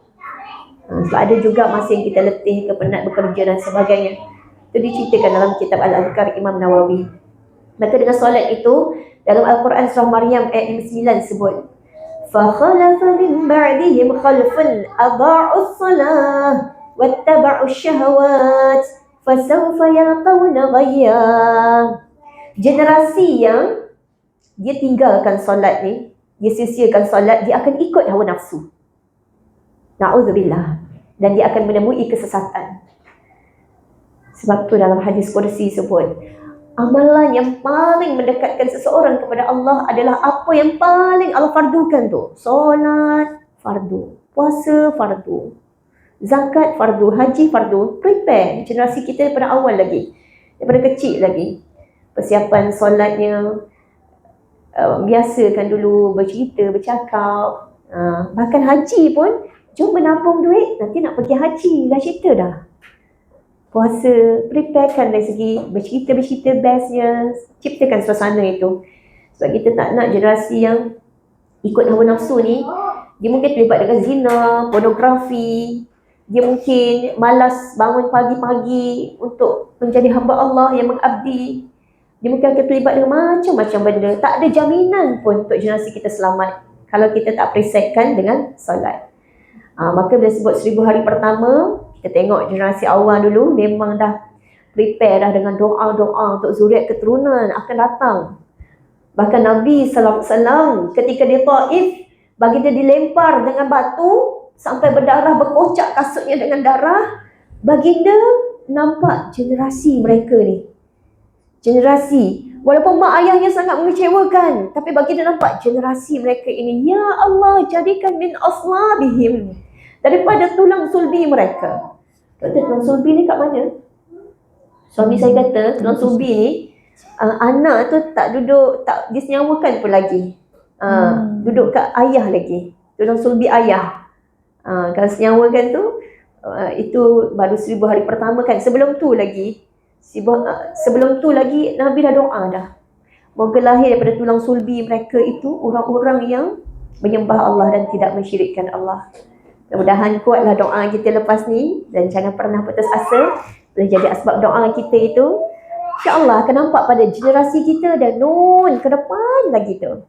S4: Sebab ada juga masa yang kita letih ke, penat bekerja dan sebagainya. Itu diceritakan dalam kitab Al-Azkar Imam Nawawi. Maka dengan solat itu, dalam Al-Quran surah Maryam ayat 9 sebut, فَخَلَفَ مِنْ بَعْدِهِمْ خَلْفٌ أَضَاعُوا الصَّلَاةَ وَاتَّبَعُوا الشَّهَوَاتِ فَسَوْفَ يَلْقَوْنَ غَيًّا. Generasi yang dia tinggalkan solat ni, dia sia-siakan solat, dia akan ikut hawa nafsu. Na'udzubillah. Dan dia akan menemui kesesatan. Sebab tu dalam hadis kursi sebut, amalan yang paling mendekatkan seseorang kepada Allah adalah apa yang paling Allah fardukan tu. Solat fardu, puasa fardu, zakat fardu, haji fardu. Prepare generasi kita daripada awal lagi, daripada kecil lagi. Persiapan solatnya, biasakan dulu bercerita, bercakap. Bahkan haji pun, jom menabung duit, nanti nak pergi haji, dah cerita dah. Puasa, preparekan dari segi bercerita-bercerita bestnya, ciptakan suasana itu. Sebab kita tak nak generasi yang ikut hawa nafsu ni, dia mungkin terlibat dengan zina, pornografi, dia mungkin malas bangun pagi-pagi untuk menjadi hamba Allah yang mengabdi. Dia mungkin akan terlibat dengan macam-macam benda. Tak ada jaminan pun untuk generasi kita selamat kalau kita tak perisetkan dengan solat. Maka bila sebut 1000 hari pertama, kita tengok generasi awal dulu memang dah prepare dah dengan doa-doa untuk zuriat keturunan akan datang. Bahkan Nabi SAW ketika dia Taif, baginda dilempar dengan batu sampai berdarah, berkocak kasutnya dengan darah. Baginda nampak generasi mereka ni. Generasi, walaupun mak ayahnya sangat mengecewakan, tapi baginda nampak generasi mereka ini. Ya Allah, jadikan min aslabihim, daripada tulang sulbi mereka. Kata tulang sulbi ni kat mana? Suami saya kata tulang sulbi ni anak tu tak duduk, tak disenyawakan pun lagi. Duduk kat ayah lagi, tulang sulbi ayah. Kalau senyawakan tu, itu baru 1000 hari pertama kan. Sebelum tu lagi Nabi dah doa dah. Moga lahir daripada tulang sulbi mereka itu orang-orang yang menyembah Allah dan tidak mensyirikkan Allah. Mudah-mudahan kuatlah doa kita lepas ni dan jangan pernah putus asa. Boleh jadi asbab doa kita itu, insya-Allah akan nampak pada generasi kita dan ke depan lagi tu.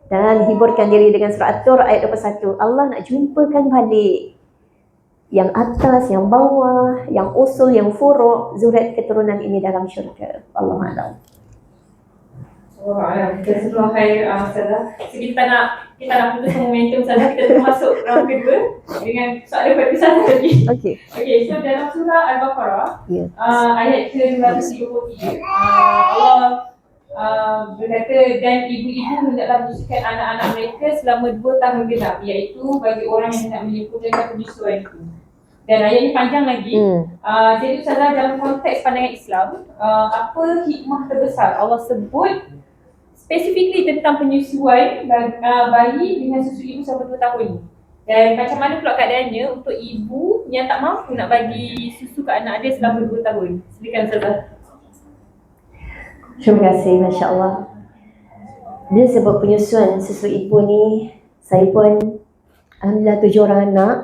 S4: Dan hiburkan diri dengan surah At-Tur ayat 21. Allah nak jumpakan balik yang atas, yang bawah, yang usul, yang furu', zuriat keturunan ini dalam syurga. Allahu a'lam.
S1: Sebelum hari Ustazah, kita nak putus momentum Ustazah, kita termasuk round kedua dengan soalan perpisahan lagi.
S4: Okey.
S1: Okay, so dalam surah Al-Baqarah, ayat ke-233, Allah berkata, dan ibu-ibu hendaklah menyusukan anak-anak mereka selama 2 tahun genap, iaitu bagi orang yang hendak menyempurnakan penyusuan itu. Dan ayat ini panjang lagi. Jadi Ustazah, dalam konteks pandangan Islam, apa hikmah terbesar Allah sebut specifically tentang penyusuan bayi dengan susu ibu selama 2 tahun ni? Dan macam mana pula keadaannya untuk ibu yang tak mampu nak bagi susu ke anak dia selama 2 tahun? Silakan Ustazah.
S4: Terima kasih, Masya Allah. Bila sebut penyusuan susu ibu ni, saya pun alhamdulillah 7 orang anak.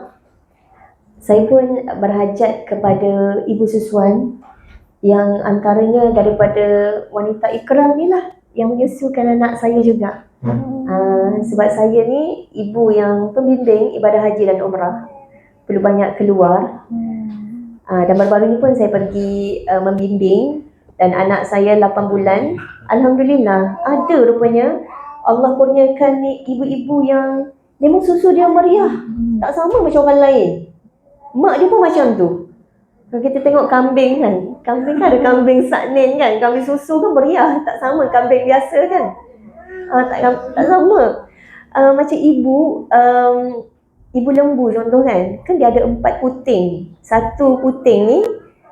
S4: Saya pun berhajat kepada ibu susuan yang antaranya daripada wanita ikram ni lah yang menyusukan anak saya juga. Sebab saya ni ibu yang pembimbing ibadah haji dan umrah, perlu banyak keluar. Dan baru-baru ni pun saya pergi membimbing dan anak saya 8 bulan. Alhamdulillah, ada rupanya Allah kurniakan ni ibu-ibu yang memang susu dia meriah, tak sama macam orang lain. Mak dia pun macam tu. Kalau kita tengok kambing kan, kambing kan ada kambing saknin kan, kambing susu kan meriah, tak sama kambing biasa kan. Tak sama. Macam ibu lembu contoh kan dia ada 4 puting. 1 puting ni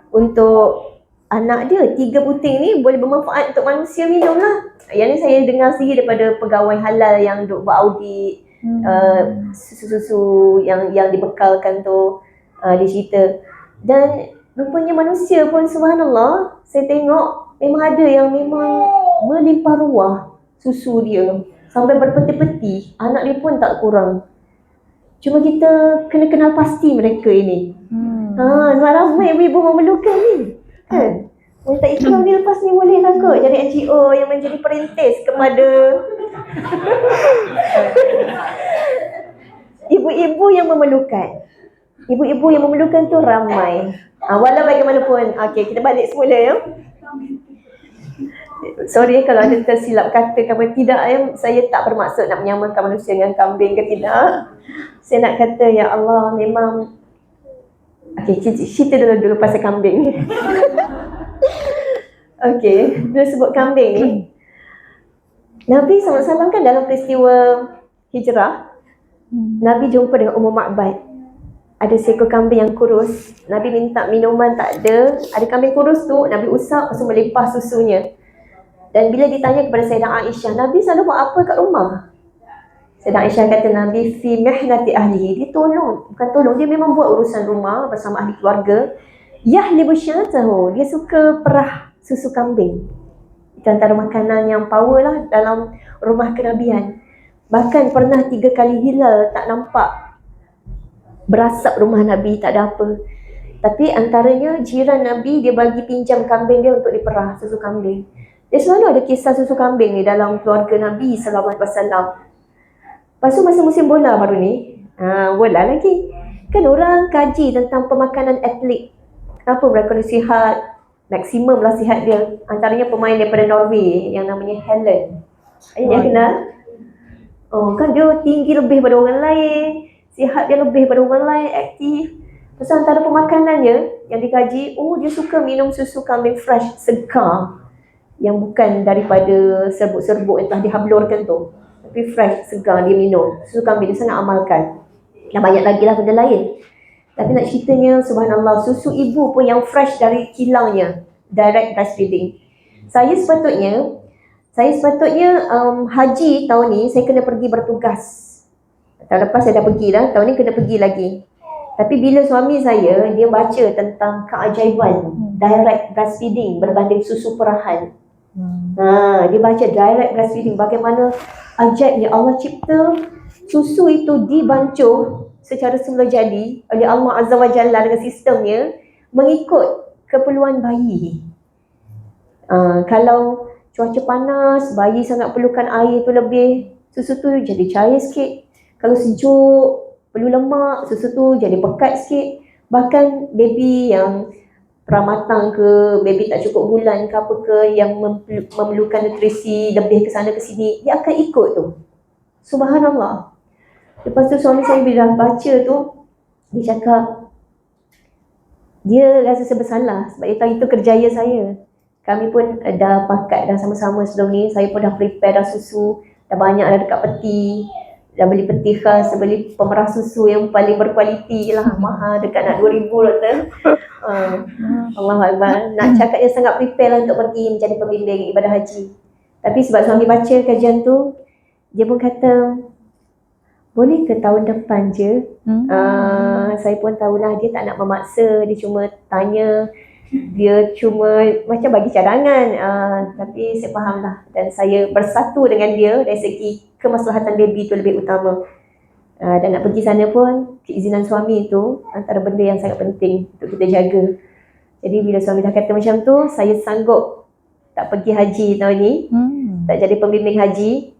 S4: untuk anak dia, 3 puting ni boleh bermanfaat untuk manusia minum lah. Yang ni saya dengar sendiri daripada pegawai halal yang duk buat audit susu-susu yang dibekalkan tu. Dia cerita. Dan rupanya manusia pun subhanallah, saya tengok memang ada yang memang melimpah ruah susu dia sampai berpeti-peti, anak dia pun tak kurang. Cuma kita kena kenal pasti mereka ini. Sebab ramai ibu-ibu memerlukan ni kan. Wanita ikram ni lepas ni boleh lah kot jadi NGO yang menjadi perintis kepada ibu-ibu yang memerlukan. Ibu-ibu yang memerlukan tu ramai. Walau bagaimanapun, okey, kita balik semula ya. Sorry kalau ada tersilap kata ke tidak, saya tak bermaksud nak menyamakan manusia dengan kambing ke tidak. Saya nak kata ya Allah memang okey, cerita dulu pasal kambing. Okey, bila sebut kambing ni, Nabi SAW kan dalam peristiwa hijrah, Nabi jumpa dengan Ummu Ma'bad. Ada seekor kambing yang kurus. Nabi minta minuman tak ada. Ada kambing kurus tu, Nabi usap lepas tu melimpah susunya. Dan bila ditanya kepada Sayyidah Aisyah, Nabi selalu buat apa kat rumah? Sayyidah Aisyah kata Nabi fi mihnati ahlihi, dia tolong, bukan tolong, dia memang buat urusan rumah bersama ahli keluarga. Yahlibu syatahu, dia suka perah susu kambing. Itu antara makanan yang power lah dalam rumah kenabian. Bahkan pernah 3 kali hilal tak nampak berasap rumah Nabi, tak ada apa. Tapi antaranya jiran Nabi, dia bagi pinjam kambing dia untuk diperah, susu kambing. Dia selalu ada kisah susu kambing ni dalam keluarga Nabi SAW. Lepas tu masa musim bola baru ni, bola lagi. Kan orang kaji tentang pemakanan atlet. Kenapa mereka ni sihat, maksimum lah sihat dia. Antaranya pemain daripada Norway yang namanya Helen. Dia kenal? Kan dia tinggi lebih daripada orang lain, sihat dia lebih daripada orang lain, aktif. Pasal antara pemakanannya yang dikaji, dia suka minum susu kambing fresh, segar, yang bukan daripada serbuk-serbuk yang telah dihablurkan tu, tapi fresh, segar dia minum. Susu kambing dia sangat amalkan. Dan banyak lagi lah benda lain. Tapi nak ceritanya, subhanallah, susu ibu pun yang fresh dari kilangnya, direct breastfeeding. Saya sepatutnya haji tahun ni, saya kena pergi bertugas. Tahun lepas saya dah pergi dah, tahun ni kena pergi lagi. Tapi bila suami saya, dia baca tentang keajaiban direct breastfeeding berbanding susu perahan. Dia baca direct breastfeeding, bagaimana ajaibnya Allah cipta susu itu dibancuh secara semula jadi oleh Allah Azza wa Jalla dengan sistemnya mengikut keperluan bayi. Kalau cuaca panas, bayi sangat perlukan air tu lebih, susu tu jadi cair sikit. Kalau sejuk, perlu lemak, susu tu jadi pekat sikit. Bahkan baby yang pramatang ke, baby tak cukup bulan ke apa ke, yang memerlukan nutrisi lebih ke sana ke sini, dia akan ikut tu. Subhanallah. Lepas tu suami saya bila baca tu, dia cakap dia rasa bersalah sebab dia tahu itu kerjaya saya. Kami pun dah pakat dah sama-sama sebelum ni. Saya pun dah prepare dah susu, dah banyak dah dekat peti, dah beli peti khas, dah beli pemerah susu yang paling berkualiti lah, mahal dekat nak 2,000 doktor. Allahuakbar. Nak cakap dia sangat prepare lah untuk pergi menjadi pembimbing ibadah haji. Tapi sebab suami baca kajian tu, dia pun kata, boleh ke tahun depan je? Saya pun tahulah dia tak nak memaksa, dia cuma tanya, dia cuma macam bagi cadangan. Tapi saya faham lah, dan saya bersatu dengan dia dari segi kemaslahatan baby tu lebih utama. Dan nak pergi sana pun, keizinan suami tu antara benda yang sangat penting untuk kita jaga. Jadi bila suami dah kata macam tu, saya sanggup tak pergi haji tahun ni, tak jadi pembimbing haji.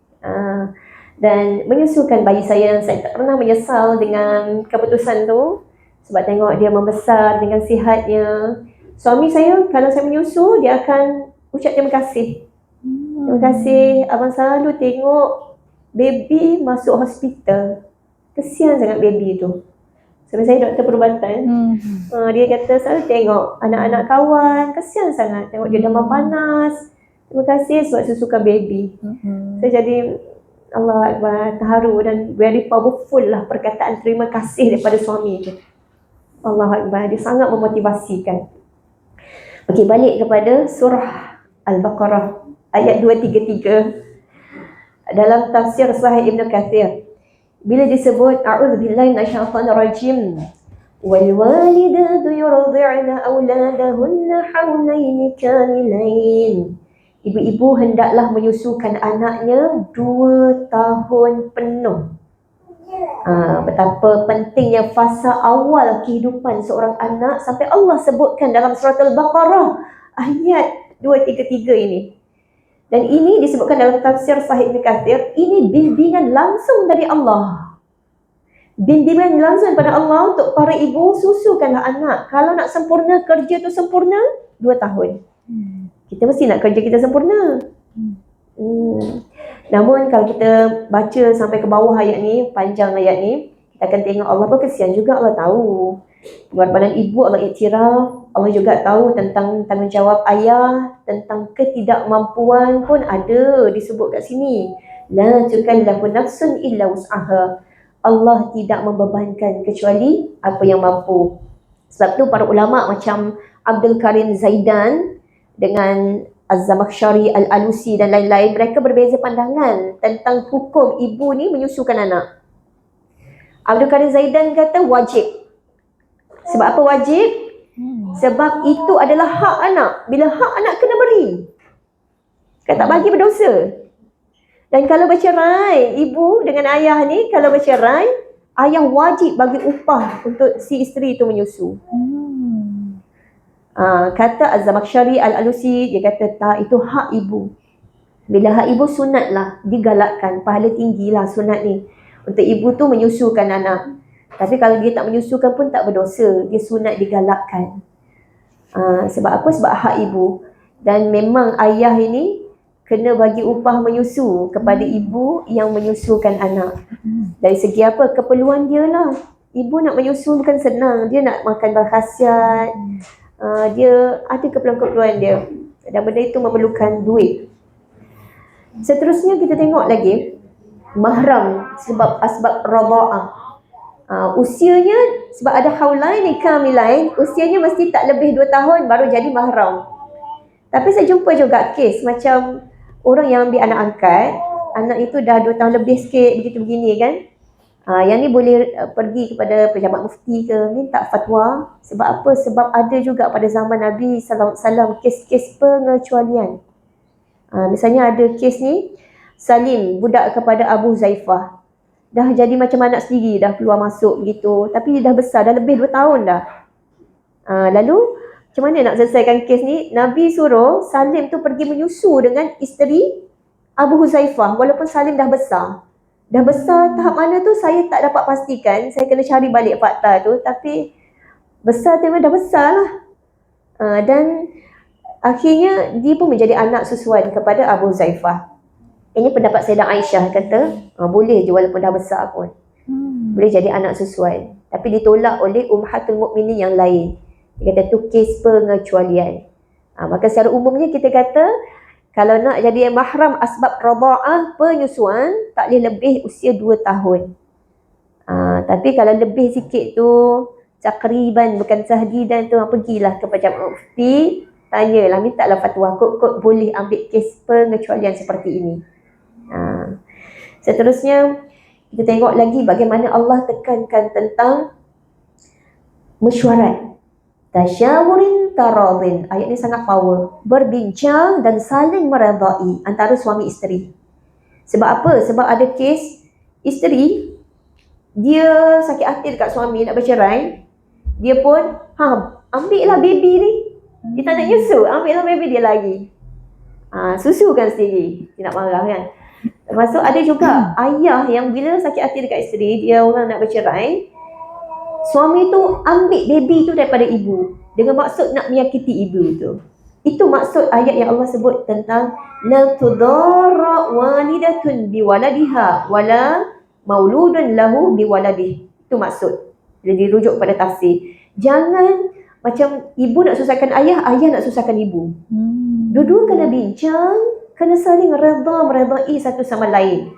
S4: Dan menyusukan bayi saya tak pernah menyesal dengan keputusan tu, sebab tengok dia membesar dengan sihatnya. Suami saya kalau saya menyusu, dia akan ucap terima kasih. Terima kasih, abang selalu tengok baby masuk hospital. Kesian sangat baby tu. Sebab saya doktor perubatan. Dia kata selalu tengok anak-anak kawan, kesian sangat tengok dia demam panas. Terima kasih sebab susukan baby. Saya jadi Allah Akbar, terharu dan very powerful lah perkataan terima kasih daripada suami tu. Allah Akbar, dia sangat memotivasikan. Okey, balik kepada surah Al-Baqarah ayat 233. Dalam tafsir Sahih Ibn Kathir, bila disebut a'udzubillahi minasyaitonirrajim, wal walidatu yurdi'na auladahunna hawlaini kamilain. Ibu-ibu hendaklah menyusukan anaknya 2 tahun penuh. Betapa pentingnya fasa awal kehidupan seorang anak sampai Allah sebutkan dalam surah Al-Baqarah ayat 233 ini. Dan ini disebutkan dalam tafsir Sahih Ibn Kathir, ini bimbingan langsung dari Allah. Bimbingan langsung daripada Allah untuk para ibu, susukanlah anak. Kalau nak sempurna, kerja tu sempurna, 2 tahun. Kita mesti nak kerja kita sempurna. Namun kalau kita baca sampai ke bawah ayat ni, panjang ayat ni, kita akan tengok Allah pun kesian juga. Allah tahu pengorbanan ibu, Allah iktiraf. Allah juga tahu tentang tanggungjawab ayah, tentang ketidakmampuan pun ada disebut kat sini. La tukallahu nafsun illa wus'aha. Allah tidak membebankan kecuali apa yang mampu. Sebab tu para ulama macam Abdul Karim Zaidan dengan Az-Zamakhsyari, Al-Alusi dan lain-lain, mereka berbeza pandangan tentang hukum ibu ni menyusukan anak. Abdul Karim Zaidan kata wajib. Sebab apa wajib? Sebab itu adalah hak anak. Bila hak anak kena beri. Kalau tak bagi berdosa. Dan kalau bercerai, ibu dengan ayah ni kalau bercerai, ayah wajib bagi upah untuk si isteri itu menyusu. Kata Az-Zamakhsyari Al-Alusi, dia kata tak, itu hak ibu. Bila hak ibu, sunatlah digalakkan, pahala tinggilah sunat ni untuk ibu tu menyusukan anak. Tapi kalau dia tak menyusukan pun tak berdosa, dia sunat digalakkan. Sebab apa? Sebab hak ibu. Dan memang ayah ini kena bagi upah menyusu kepada ibu yang menyusukan anak. Dari segi apa? Keperluan dia lah. Ibu nak menyusu bukan senang. Dia nak makan berkhasiat. Dia ada keperluan-keperluan dia. Dan benda itu memerlukan duit. Seterusnya kita tengok lagi mahram, sebab asbab radha'ah. Usianya, sebab ada haulain kamilain, usianya mesti tak lebih 2 tahun baru jadi mahram. Tapi saya jumpa juga kes macam orang yang ambil anak angkat, anak itu dah 2 tahun lebih sikit, begitu begini kan. Yang ni boleh pergi kepada pejabat mufti ke, minta fatwa. Sebab apa? Sebab ada juga pada zaman Nabi SAW kes-kes pengecualian. Misalnya ada kes ni, Salim budak kepada Abu Zaifah, dah jadi macam anak sendiri, dah keluar masuk begitu, tapi dah besar, dah lebih 2 tahun dah. Lalu macam mana nak selesaikan kes ni? Nabi suruh Salim tu pergi menyusu dengan isteri Abu Huzaifah, walaupun Salim dah besar. Dah besar tahap mana tu saya tak dapat pastikan, saya kena cari balik fakta tu, tapi besar tu dah besar lah. Dan akhirnya dia pun menjadi anak susuan kepada Abu Zaifah. Ini pendapat Sayyidah Aisyah, kata boleh je walaupun dah besar pun. Boleh jadi anak susuan. Tapi ditolak oleh Ummahatul Mukminin yang lain. Dia kata tu kes pengecualian. Maka secara umumnya kita kata kalau nak jadi mahram asbab radha'ah, penyusuan, tak boleh lebih usia 2 tahun. Tapi kalau lebih sikit tu, takriban bukan tahdidan tu, pergilah ke pejabat mufti, tanyalah, mintalah fatwa, kok boleh ambil kes pengecualian seperti ini. Seterusnya kita tengok lagi bagaimana Allah tekankan tentang mesyuarat. Tasyawurin taradin. Ayat ni sangat power. Berbincang dan saling meredai antara suami isteri. Sebab apa? Sebab ada kes isteri, dia sakit hati dekat suami nak bercerai. Dia pun, ambil lah baby ni. Dia tak nak nyusu, ambil lah baby dia lagi. Susukan sendiri. Dia nak marah kan. Termasuk ada juga ayah yang bila sakit hati dekat isteri, dia orang nak bercerai, suami tu ambil baby tu daripada ibu dengan maksud nak menyakiti ibu tu. Itu maksud ayat yang Allah sebut tentang la tudarra walidatun biwaladiha wala mauludun lahu biwaladih. Itu maksud. Bila dirujuk pada tafsir, jangan macam ibu nak susahkan ayah, ayah nak susahkan ibu. Dua-dua kena bincang, kena saling meredai satu sama lain.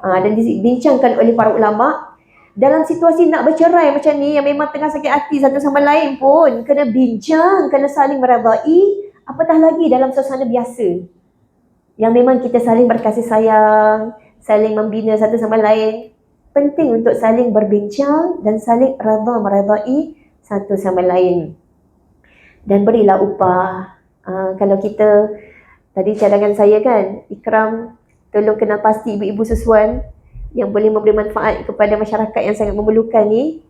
S4: Dan dibincangkan oleh para ulama. Dalam situasi nak bercerai macam ni, yang memang tengah sakit hati satu sama lain pun kena bincang, kena saling meredai. Apatah lagi dalam suasana biasa, yang memang kita saling berkasih sayang, saling membina satu sama lain. Penting untuk saling berbincang dan saling meredai satu sama lain. Dan berilah upah. Kalau kita, tadi cadangan saya kan, Ikram, tolong kenal pasti ibu-ibu susuan yang boleh memberi manfaat kepada masyarakat yang sangat memerlukan ni.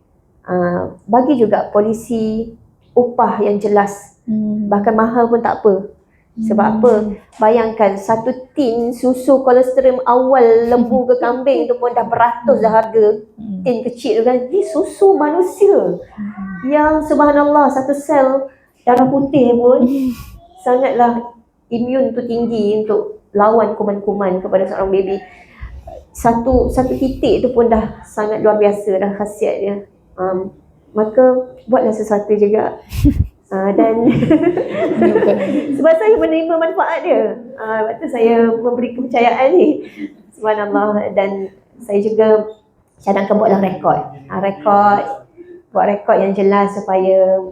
S4: Bagi juga polisi upah yang jelas. Bahkan mahal pun tak apa. Sebab apa? Bayangkan satu tin susu kolesterol awal lembu ke kambing tu pun dah beratus dah harga. Tin kecil tu kan. Ni susu manusia yang subhanallah satu sel darah putih pun sangatlah imun tu tinggi untuk lawan kuman-kuman kepada seorang baby. Satu titik tu pun dah sangat luar biasa dah khasiat dia. Maka buatlah sesuatu juga. Dan sebab saya menerima manfaat dia. Sebab tu saya memberi kepercayaan ni. Subhanallah. Dan saya juga cadangkan buatlah rekod. Buat rekod yang jelas supaya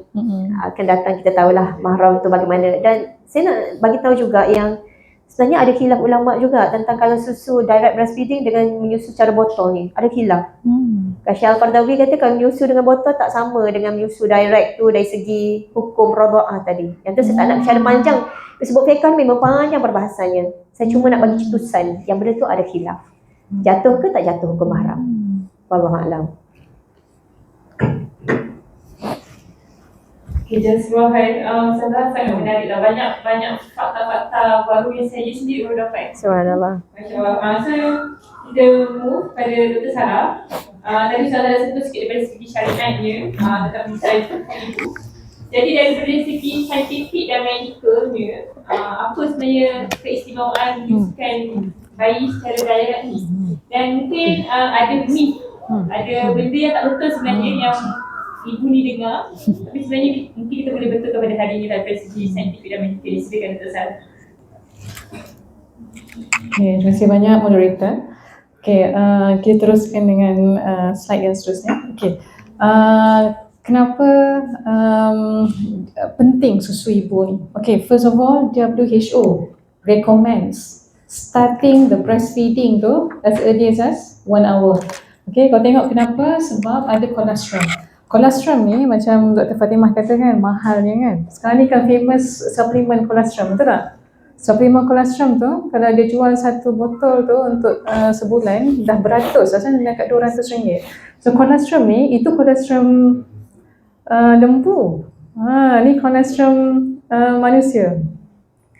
S4: akan datang kita tahulah mahram tu bagaimana. Dan saya nak bagi tahu juga yang sebenarnya ada khilaf ulama juga tentang kalau susu direct breastfeeding dengan menyusu cara botol ni. Ada khilaf. Kasyih Al-Qardawi kata kalau menyusu dengan botol tak sama dengan menyusu direct tu dari segi hukum radha'ah tadi. Yang tu saya tak nak bicara panjang. Sebab fiqh memang panjang perbahasannya. Saya cuma nak bagi cetusan yang benda tu ada khilaf. Jatuh ke tak jatuh hukum mahram. Wallahu a'lam.
S1: Okay, Jasrohan, sangat menarik lah. Banyak fakta-fakta baru yang saya sendiri baru dapat.
S4: Subhanallah.
S1: Masya Allah. So, kita move pada Dr. Sarah. Tadi saya ada sentuh sikit daripada segi syariatnya, tetapi saya itu. Jadi daripada segi saintifik dan medicalnya, apa sebenarnya keistimewaan menyusukan bayi secara direct ni? Dan mungkin ada myth, ada benda yang tak betul sebenarnya yang ibu ni dengar, tapi sebenarnya mungkin kita boleh betulkan pada hari ini daripada segi saintifik dan medical. Silakan Dr. Sarah.
S3: Okay, terima kasih banyak moderator. Okay, kita teruskan dengan slide yang seterusnya. Okay, kenapa penting susu ibu ni? Okay, first of all, WHO recommends starting the breastfeeding tu as early as 1 hour. Okay, kau tengok kenapa? Sebab ada colostrum. Colostrum ni macam Dr. Fatimah kata kan, mahalnya kan. Sekarang ni kan famous suplemen colostrum, betul tak? Suplemen colostrum tu, kalau dia jual satu botol tu untuk sebulan, dah beratus, rasanya dekat RM200. So colostrum ni, itu colostrum lembu. Ni colostrum manusia.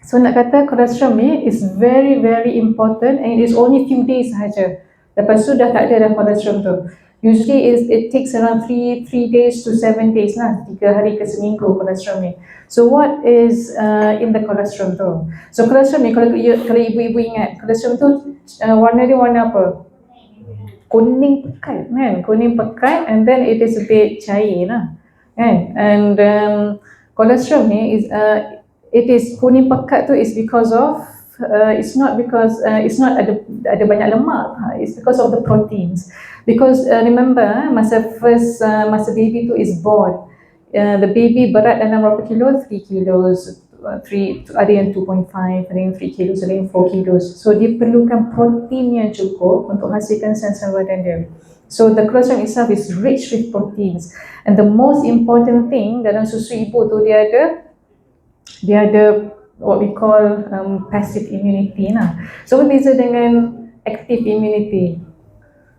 S3: So nak kata colostrum ni is very very important and it is only few days sahaja. Lepas tu dah tak ada dah colostrum tu. Usually it takes around 3 days to 7 days lah, 3 hari ke seminggu colostrum ni. So what is in the colostrum tu? So colostrum ni kalau ibu-ibu ingat, colostrum tu warna dia warna apa? Kuning pekat kan? Kuning pekat and then it is a bit cair lah kan? And colostrum ni is it is kuning pekat tu is because of it's not because it's not ada banyak lemak, it's because of the proteins. Because remember masa baby tu is born, the baby berat dalam berapa kilo? 3 kilos, ada yang 2.5, ada yang 3 kilos, ada yang 4 kilos. So dia perlukan protein yang cukup untuk hasilkan sel-sel badan dia. So the colostrum itself is rich with proteins. And the most important thing dalam susu ibu tu dia ada what we call passive immunity lah. So berbeza dengan active immunity.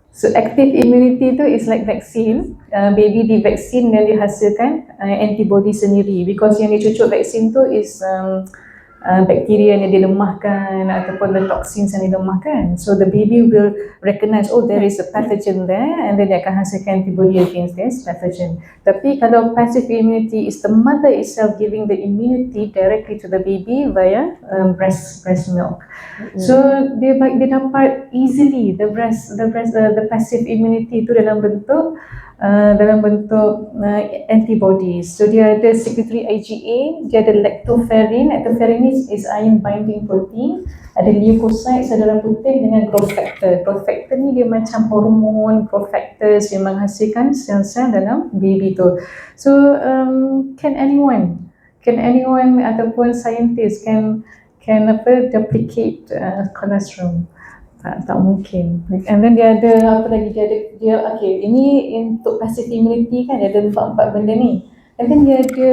S3: So active immunity tu is like vaccine. Baby divaksin dan dihasilkan antibody sendiri, because yang dicucuk vaksin tu is bakteria yang dilemahkan ataupun the toxins yang dilemahkan. So the baby will recognize, oh there is a pathogen there, and then dia akan hasilkan antibody against this pathogen. Tapi kalau passive immunity is the mother itself giving the immunity directly to the baby via breast milk. So dia dapat easily the passive immunity itu dalam bentuk antibodies. So dia ada secretory IgA, dia ada lactoferrin. Lactoferrin is iron binding protein. Ada leukocytes dalam putih dengan growth factor. Growth factor ni dia macam hormon growth factors yang menghasilkan sel-sel dalam baby tu. So can anyone ataupun scientist can duplicate colostrum? Tak mungkin. And then dia ada apa lagi, dia okay, ini untuk passive immunity kan, dia ada 4 benda ni. And then dia ada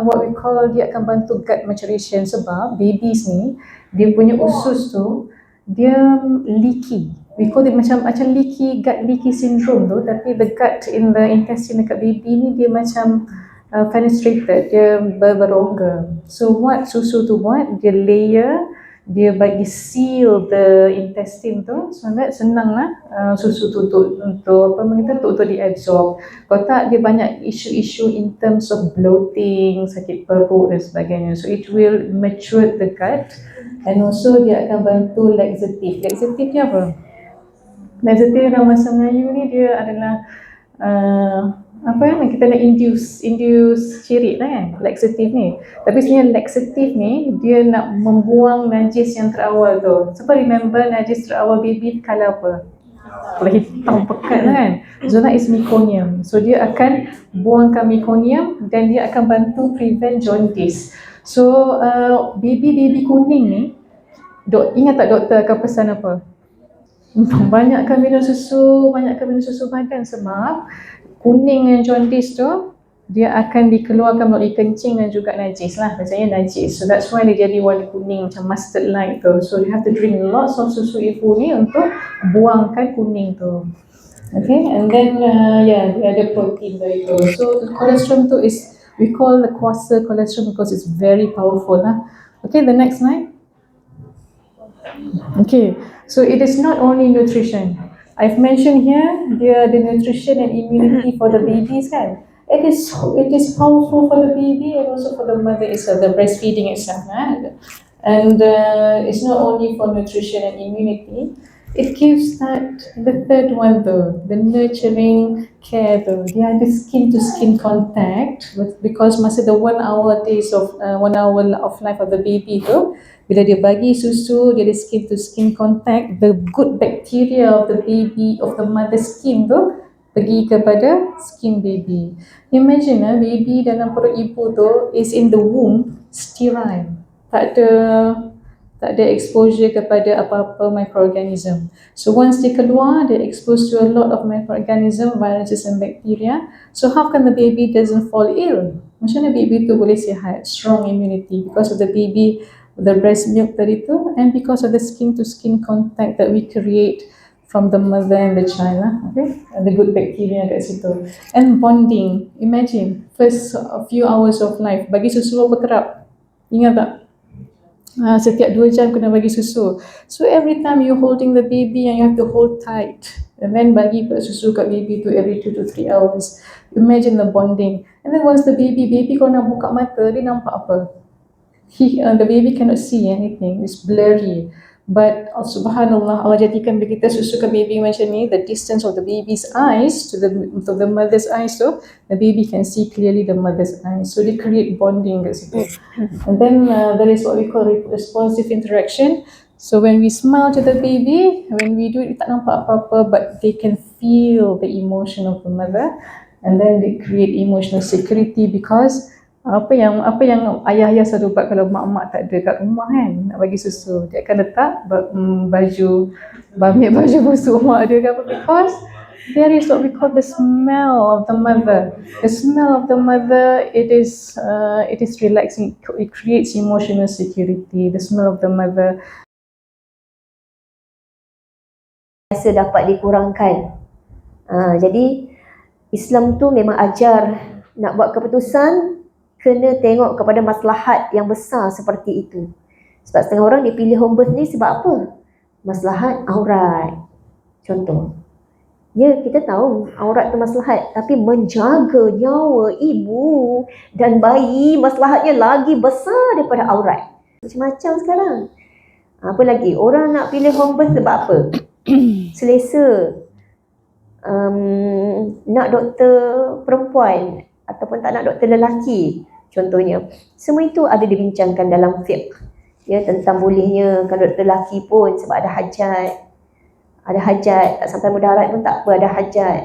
S3: what we call, dia akan bantu gut maturation, sebab babies ni dia punya usus tu dia leaky. We call it macam leaky, gut leaky syndrome tu, tapi the gut in the intestine dekat baby ni dia macam fenestrated, dia berongga. So what susu tu buat, dia layer, dia bagi seal the intestine tu, so that senang lah susu tu untuk diabsorb. Kalau tak, dia banyak isu-isu in terms of bloating, sakit perut dan sebagainya. So it will mature the gut, and also dia akan bantu laxative. Laxative ni apa? Laxative dalam bahasa Melayu ni dia adalah kita nak induce cirit lah kan, laxative ni. Tapi sebenarnya laxative ni dia nak membuang najis yang terawal tu. So remember, najis terawal baby color apa? Kalau hitam pekat lah kan. So that is meconium. So dia akan buangkan meconium dan dia akan bantu prevent jaundice. So baby kuning ni, ingat tak doktor akan pesan apa? Banyakkan minum susu badan, sebab kuning yang jaundice tu dia akan dikeluarkan melalui kencing dan juga najis lah, biasanya najis. So that's why dia jadi warna kuning macam mustard light tu. So you have to drink lots of susu ibu ni untuk buangkan kuning tu. Okay, and then the other protein dari itu. So the colostrum tu is, we call the quasar colostrum because it's very powerful. Okay, the next slide. Okay, so it is not only nutrition. I've mentioned here the nutrition and immunity for the babies kan. It is powerful for the baby and also for the mother itself, the breastfeeding itself. And it's not only for nutrition and immunity. It gives that the third one though, the nurturing care though. Dia ada skin to skin contact because masa the 1 hour days of 1 hour of life of the baby tu, bila dia bagi susu, dia ada skin to skin contact, the good bacteria of the baby, of the mother's skin tu pergi kepada skin baby. Imagine baby dalam perut ibu tu is in the womb sterile. Tak ada exposure kepada apa-apa microorganism. So once dia keluar, they're exposed to a lot of microorganism, viruses and bacteria. So how can the baby doesn't fall ill? Macam mana baby tu boleh sihat, strong immunity because of the baby, the breast milk tadi tu, and because of the skin to skin contact that we create from the mother and the child, okay? And the good bacteria kat situ. And bonding, imagine first few hours of life, bagi susu berkerap. Ingat tak? Setiap 2 jam kena bagi susu. So every time you holding the baby and you have to hold tight, and then bagi pula susu kat baby tu every 2 to 3 hours. Imagine the bonding. And then once the baby kalau nak buka mata, dia nampak apa? The baby cannot see anything. It's blurry. But subhanallah, Allah jadikan bila kita susukan baby macam ni, the distance of the baby's eyes to the mother's eyes, so the baby can see clearly the mother's eyes. So they create bonding kat situ. And then there is what we call responsive interaction. So when we smile to the baby, when we do it, tak nampak apa-apa, but they can feel the emotion of the mother, and then they create emotional security because apa yang ayah-ayah selalu buat kalau mak-mak tak ada kat rumah kan, nak bagi susu, dia akan letak baju busuk mak dia ke apa, because there is what we call the smell of the mother. The smell of the mother, it is relaxing, it creates emotional security. The smell of the mother
S4: Biasa dapat dikurangkan. Jadi Islam tu memang ajar nak buat keputusan kena tengok kepada maslahat yang besar seperti itu. Sebab setengah orang dia pilih home birth ni sebab apa? Maslahat aurat. Contoh. Ya, kita tahu aurat tu maslahat, tapi menjaga nyawa ibu dan bayi maslahatnya lagi besar daripada aurat. Macam-macam sekarang. Apa lagi? Orang nak pilih home birth sebab apa? Selesa. Nak doktor perempuan ataupun tak nak doktor lelaki. Contohnya, semua itu ada dibincangkan dalam fiqh. Ya, tentang bolehnya kalau doktor lelaki pun sebab ada hajat, tak sampai mudarat pun tak apa, ada hajat.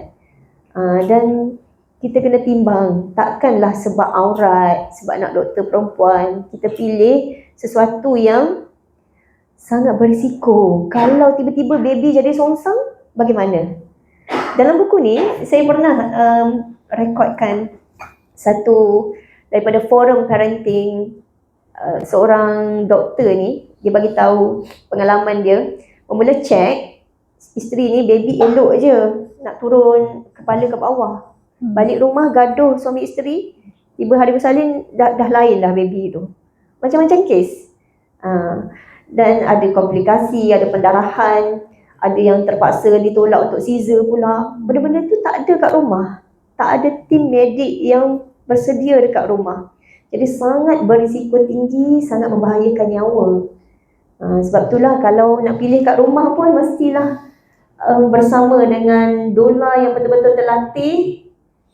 S4: Dan kita kena timbang, takkanlah sebab aurat, sebab nak doktor perempuan, kita pilih sesuatu yang sangat berisiko. Kalau tiba-tiba baby jadi songsang, bagaimana? Dalam buku ni, saya pernah rekodkan satu daripada forum parenting, seorang doktor ni, dia bagi tahu pengalaman dia. Mula check, isteri ni baby elok je, nak turun kepala ke bawah. Balik rumah gaduh suami isteri, tiba hari bersalin dah lain dah baby tu. Macam-macam kes. Dan ada komplikasi, ada pendarahan, ada yang terpaksa ditolak untuk caesar pula. Benda-benda tu tak ada kat rumah. Tak ada tim medik yang bersedia dekat rumah. Jadi sangat berisiko tinggi, sangat membahayakan nyawa. Sebab itulah kalau nak pilih kat rumah pun mestilah bersama dengan doula yang betul-betul terlatih,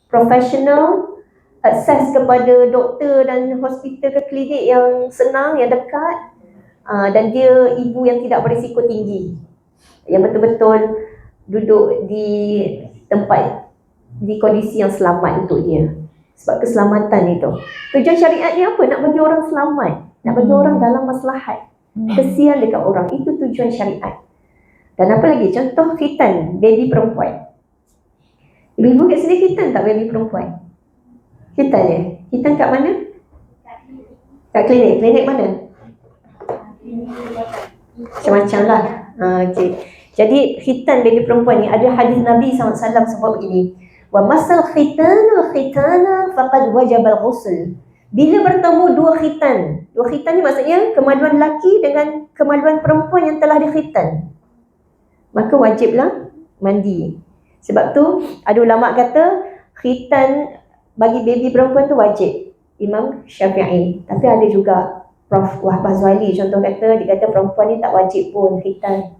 S4: profesional, akses kepada doktor dan hospital ke klinik yang senang, yang dekat, dan dia ibu yang tidak berisiko tinggi, yang betul-betul duduk di tempat, di kondisi yang selamat untuk dia. Sebab keselamatan itu. Tujuan syariat ni apa? Nak bagi orang selamat. Nak bagi orang dalam maslahat. Kesian dekat orang. Itu tujuan syariat. Dan apa lagi? Contoh khitan baby perempuan. Ibu-ibu kat sini khitan tak baby perempuan? Khitan je. Khitan kat mana? Kat klinik. Klinik mana? Macam-macam lah. Okay. Jadi khitan bagi perempuan ni, ada hadis Nabi SAW sebut begini, wa masal khitana faqad wajaba al-ghusl. Bila bertemu dua khitan ni maksudnya kemaluan lelaki dengan kemaluan perempuan yang telah dikhitan, maka wajiblah mandi. Sebab tu ada ulama kata khitan bagi baby perempuan tu wajib, Imam Syafi'i. Tapi ada juga Prof. Wahbah Zuhaili contoh kata, dia kata perempuan ni tak wajib pun khitan.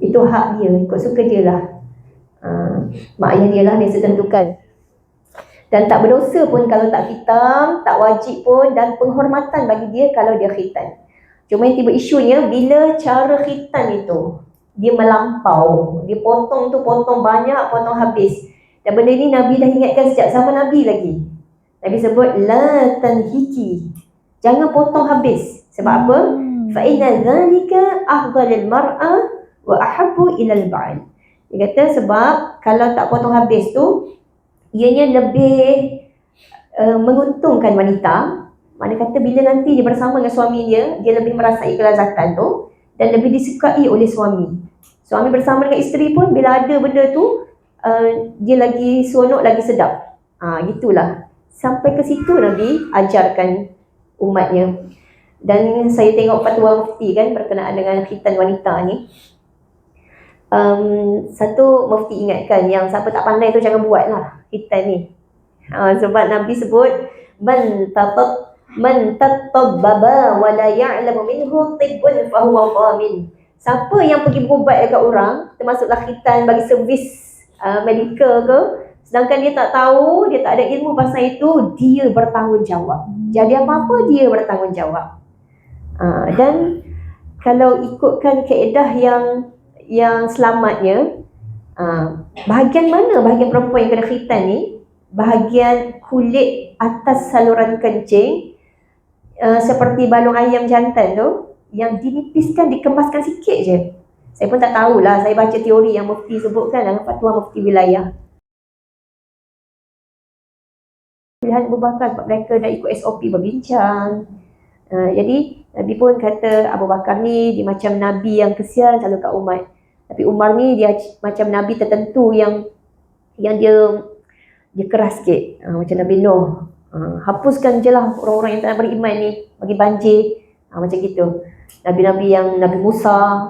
S4: Itu hak dia, ikut suka dia lah. Mak ayah dia lah yang tentukan. Dan tak berdosa pun kalau tak khitam, tak wajib pun, dan penghormatan bagi dia kalau dia khitan. Cuma yang tiba isunya bila cara khitan itu dia melampau, dia potong banyak, potong habis. Dan benda ni Nabi dah ingatkan sejak zaman Nabi lagi. Nabi sebut la tanhiki, jangan potong habis. Sebab apa? Fa inna zalika afdalul mar'a wa ahabbu ilal ba'al. Dia kata sebab kalau tak potong habis tu, ianya lebih menguntungkan wanita. Mana kata bila nanti dia bersama dengan suami dia lebih merasai kelazatan tu dan lebih disukai oleh suami. Suami bersama dengan isteri pun bila ada benda tu, dia lagi seronok, lagi sedap. Gitulah. Sampai ke situ Nabi ajarkan umatnya. Dan saya tengok fatwa mufti kan berkenaan dengan khitan wanita ni. Satu mufti ingatkan yang siapa tak pandai tu jangan buat lah khitan ni. Sebab Nabi sebut man tatabbaba wa la ya'lamu minhu tibbun fa huwa dhamin. Siapa yang pergi berubat dekat orang, termasuklah khitan bagi servis medical ke, sedangkan dia tak tahu, dia tak ada ilmu pasal itu, dia bertanggungjawab. Jadi apa-apa dia bertanggungjawab. Dan kalau ikutkan kaedah yang selamatnya, bahagian mana bahagian perempuan yang kena khitan ni? Bahagian kulit atas saluran kencing, seperti balung ayam jantan tu, yang dinipiskan, dikemaskan sikit je. Saya pun tak tahulah, saya baca teori yang mufti sebutkan dalam fatwa mufti wilayah. Pilihan Abu Bakar sebab mereka dah ikut SOP berbincang. Jadi Nabi pun kata Abu Bakar ni dia macam Nabi yang kesian selalu kat umat. Tapi Umar ni dia macam Nabi tertentu yang dia keras sikit, macam Nabi Nuh. Hapuskan je lah orang-orang yang tak beriman ni, bagi banjir, macam gitu. Nabi-Nabi yang Nabi Musa,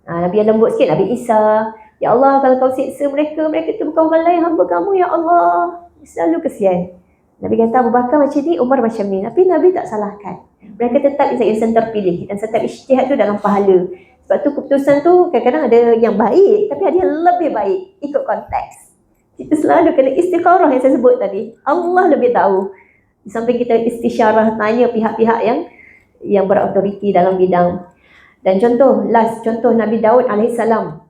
S4: Nabi yang lembut sikit, Nabi Isa. Ya Allah, kalau kau siksa mereka tu bukan orang lain, hamba kamu ya Allah. Selalu kesian. Nabi kata Abu Bakar macam ni, Umar macam ni. Tapi Nabi tak salahkan. Mereka tetap insan terpilih, dan setiap ijtihad tu dalam pahala. Sebab tu keputusan tu kadang-kadang ada yang baik, tapi ada yang lebih baik ikut konteks. Kita selalu kena istikharah yang saya sebut tadi. Allah lebih tahu. Di samping kita istisyarah, tanya pihak-pihak yang berautoriti dalam bidang. Dan contoh Nabi Daud alaihissalam.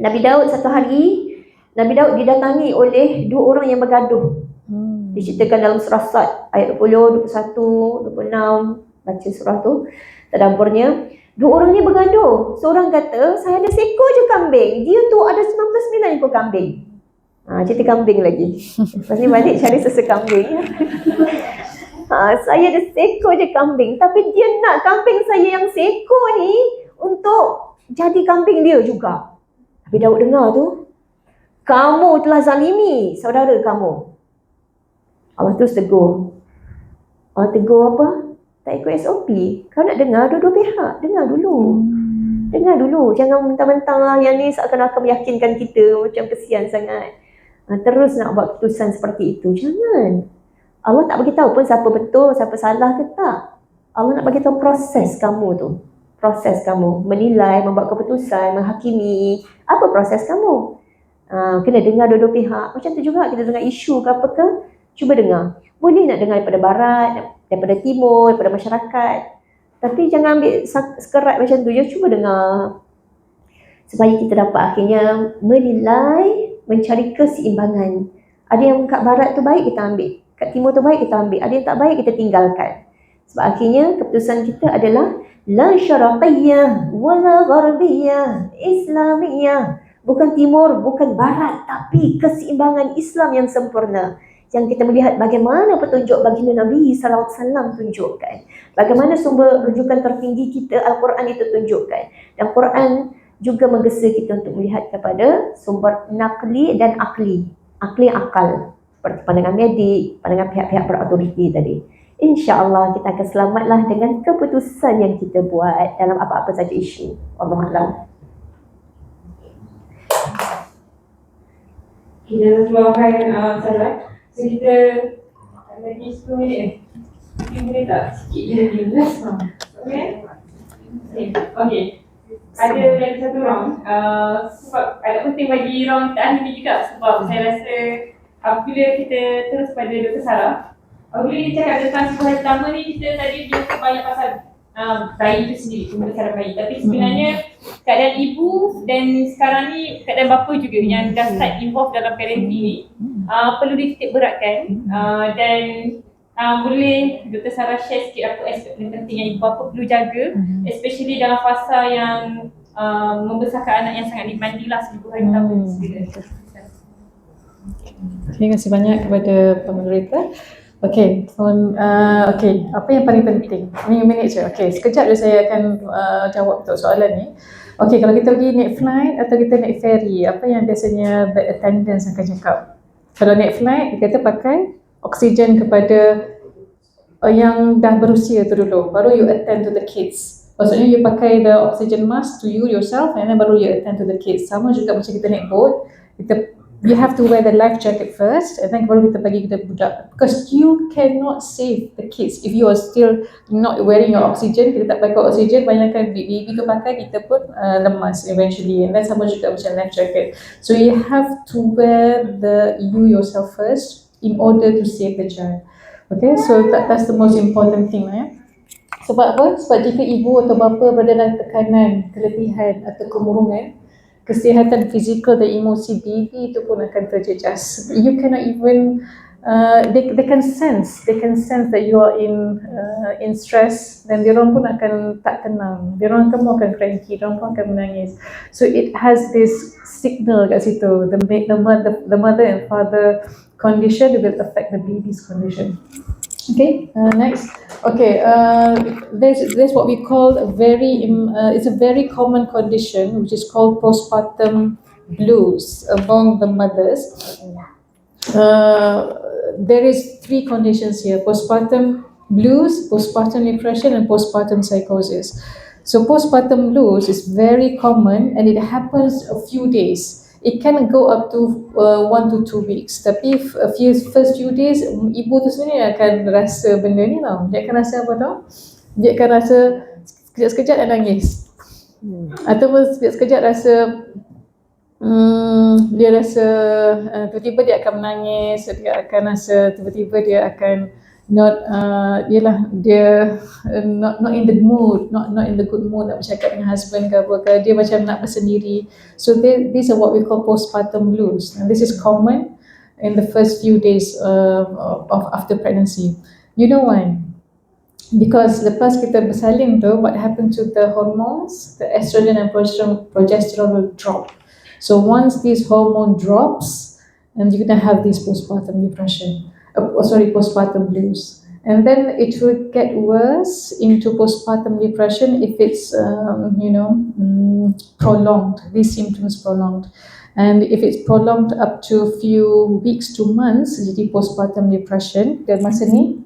S4: Nabi Daud satu hari, Nabi Daud didatangi oleh dua orang yang bergaduh. Diceritakan dalam surah Sad ayat 20, 21, 26. Baca surah tu, tadabburnya. Dua orang ni bergaduh. Seorang kata, saya ada seekor je kambing, dia tu ada 99 ekor kambing. Cerita kambing lagi. Lepas ni balik cari susu kambing. Saya ada seekor je kambing, tapi dia nak kambing saya yang seekor ni untuk jadi kambing dia juga. Tapi Daud dengar tu, kamu telah zalimi saudara kamu. Allah terus tegur. Allah tegur apa? Tak ikut SOP. Kau nak dengar dua-dua pihak, dengar dulu. Dengar dulu, jangan mentang-mentang lah yang ni seakan-akan meyakinkan kita, macam kesian sangat. Terus nak buat keputusan seperti itu. Jangan. Allah tak beritahu pun siapa betul, siapa salah ke tak. Allah nak beritahu proses kamu tu. Proses kamu menilai, membuat keputusan, menghakimi. Apa proses kamu? Kena dengar dua-dua pihak. Macam tu juga kita dengar isu ke apa ke, cuba dengar. Boleh nak dengar daripada barat, daripada timur, daripada masyarakat. Tapi jangan ambil sekerat macam tu. Ya, cuba dengar. Supaya kita dapat akhirnya menilai, mencari keseimbangan. Ada yang kat barat tu baik, kita ambil. Kat timur tu baik, kita ambil. Ada yang tak baik, kita tinggalkan. Sebab akhirnya keputusan kita adalah la syaraqiyah wala gharbiyah, Islamiyah. Bukan timur, bukan barat, tapi keseimbangan Islam yang sempurna. Yang kita melihat bagaimana petunjuk baginda Nabi SAW tunjukkan. Bagaimana sumber rujukan tertinggi kita, Al-Quran itu tunjukkan. Dan Quran juga menggesa kita untuk melihat kepada sumber nakli dan akli. Akli akal. Seperti pandangan medik, pandangan pihak-pihak berautoriti tadi. InsyaAllah kita akan selamatlah dengan keputusan yang kita buat dalam apa-apa saja isu. Wallahualam.
S1: Kita luahkan salat. So kita lagi 10 minit. Mungkin boleh tak sikit je lagi. Okay? Okay. Ada lagi satu round. Sebab agak penting bagi round terakhir ni juga. Sebab saya rasa apabila kita terus pada Dr. Sarah, apabila dia cakap tentang sebuah hari pertama ni, kita tadi dia banyak pasal bayi tu sendiri, pembesar bayi. Tapi sebenarnya keadaan ibu dan sekarang ni keadaan bapa juga yang dah start involved dalam parenting ni perlu dititik beratkan dan boleh Dr. Sarah share sikit apa aspek yang penting yang ibu bapa perlu jaga, especially dalam fasa yang membesarkan anak yang sangat dimandi lah 1000 hari pertama ni sendiri.
S3: Terima kasih banyak kepada pemberita. Okey, apa yang paling penting? Ini minit je. Okey, sekejap je saya akan jawab untuk soalan ni. Okey, kalau kita pergi naik flight atau kita naik ferry, apa yang biasanya the attendants akan cakap? Kalau naik flight, kita pakai oksigen kepada yang dah berusia tu dulu, baru you attend to the kids. Maksudnya you pakai the oxygen mask to you yourself and then baru you attend to the kids. Sama juga macam kita naik boat, you have to wear the life jacket first and then baru kita bagi kita budak, because you cannot save the kids if you are still not wearing your oxygen. Kita tak pakai oxygen, bayangkan baby tu pakai, kita pun lemas eventually. And then sama juga macam life jacket, so you have to wear you yourself first in order to save the child. Okay, so that's the most important thing. Sebab apa? Sebab jika ibu atau bapa berada dalam tekanan, keletihan atau kemurungan, kesihatan fizikal dan emosi baby itu pun akan terjejas. You cannot even they can sense that you are in stress, dan diorang pun akan tak tenang. Diorang akan cranky, diorang pun akan menangis. So it has this signal kat situ. The mother and father condition will affect the baby's condition. Okay, next. Okay, there's what we call it's a very common condition which is called postpartum blues among the mothers. There is 3 conditions here: postpartum blues, postpartum depression, and postpartum psychosis. So postpartum blues is very common and it happens a few days. It can go up to 1 to 2 weeks. Tapi first few days, ibu tu sebenarnya akan rasa benda ni tau. Dia akan rasa apa tau? Dia akan rasa sekejap-sekejap nak nangis. Ataupun sekejap-sekejap rasa dia rasa tiba-tiba dia akan menangis. Dia akan rasa tiba-tiba dia akan not in the mood, not in the good mood nak bercakap dengan husband ke apa ke, dia macam nak bersendiri. So these are what we call postpartum blues, and this is common in the first few days of after pregnancy. You know why? Because lepas kita bersalin tu, what happened to the hormones, the estrogen and progesterone will drop. So once this hormone drops, and you're gonna have this postpartum depression. Postpartum blues, and then it will get worse into postpartum depression if it's prolonged. These symptoms prolonged, and if it's prolonged up to few weeks to months, jadi postpartum depression. Dan masa ni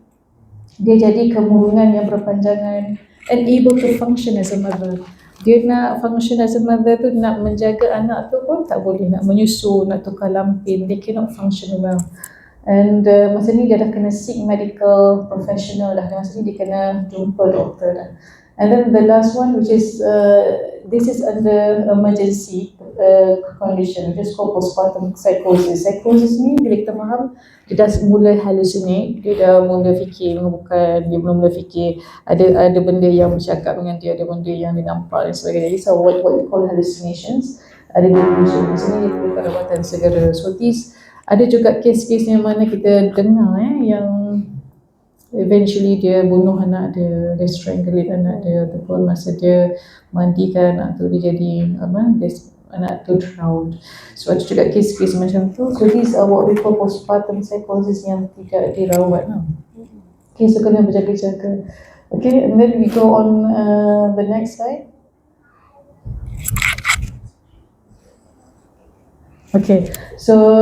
S3: dia jadi kemurungan yang berpanjangan, and able to function as a mother. Dia nak function as a mother tu, nak menjaga anak tu pun tak boleh, nak menyusu, nak tukar lampin, they cannot function well. And masa ni dia dah kena seek medical professional dah. Masa ni dia kena jumpa doktor dah. And then the last one, which is this is under emergency condition, which is called postpartum psychosis. Psychosis ni bila kita faham, dia dah mula hallucinate, dia dah mula fikir bukan, dia belum mula fikir ada benda yang bercakap dengan dia, ada benda yang dia nampak dan sebagainya. These are what we call hallucinations. Ada delusion. Di sini dia perlu perawatan segera. So ada juga kes-kes yang mana kita dengar yang eventually dia bunuh anak dia, dia strangulate anak dia, ataupun masa dia mandikan anak tu dia jadi anak tu drowned. So ada juga kes-kes macam tu. So these are what we call postpartum psychosis yang tidak dirawat lah. Okay, so kena berjaga-jaga. Okay, and then we go on the next slide. Okay, so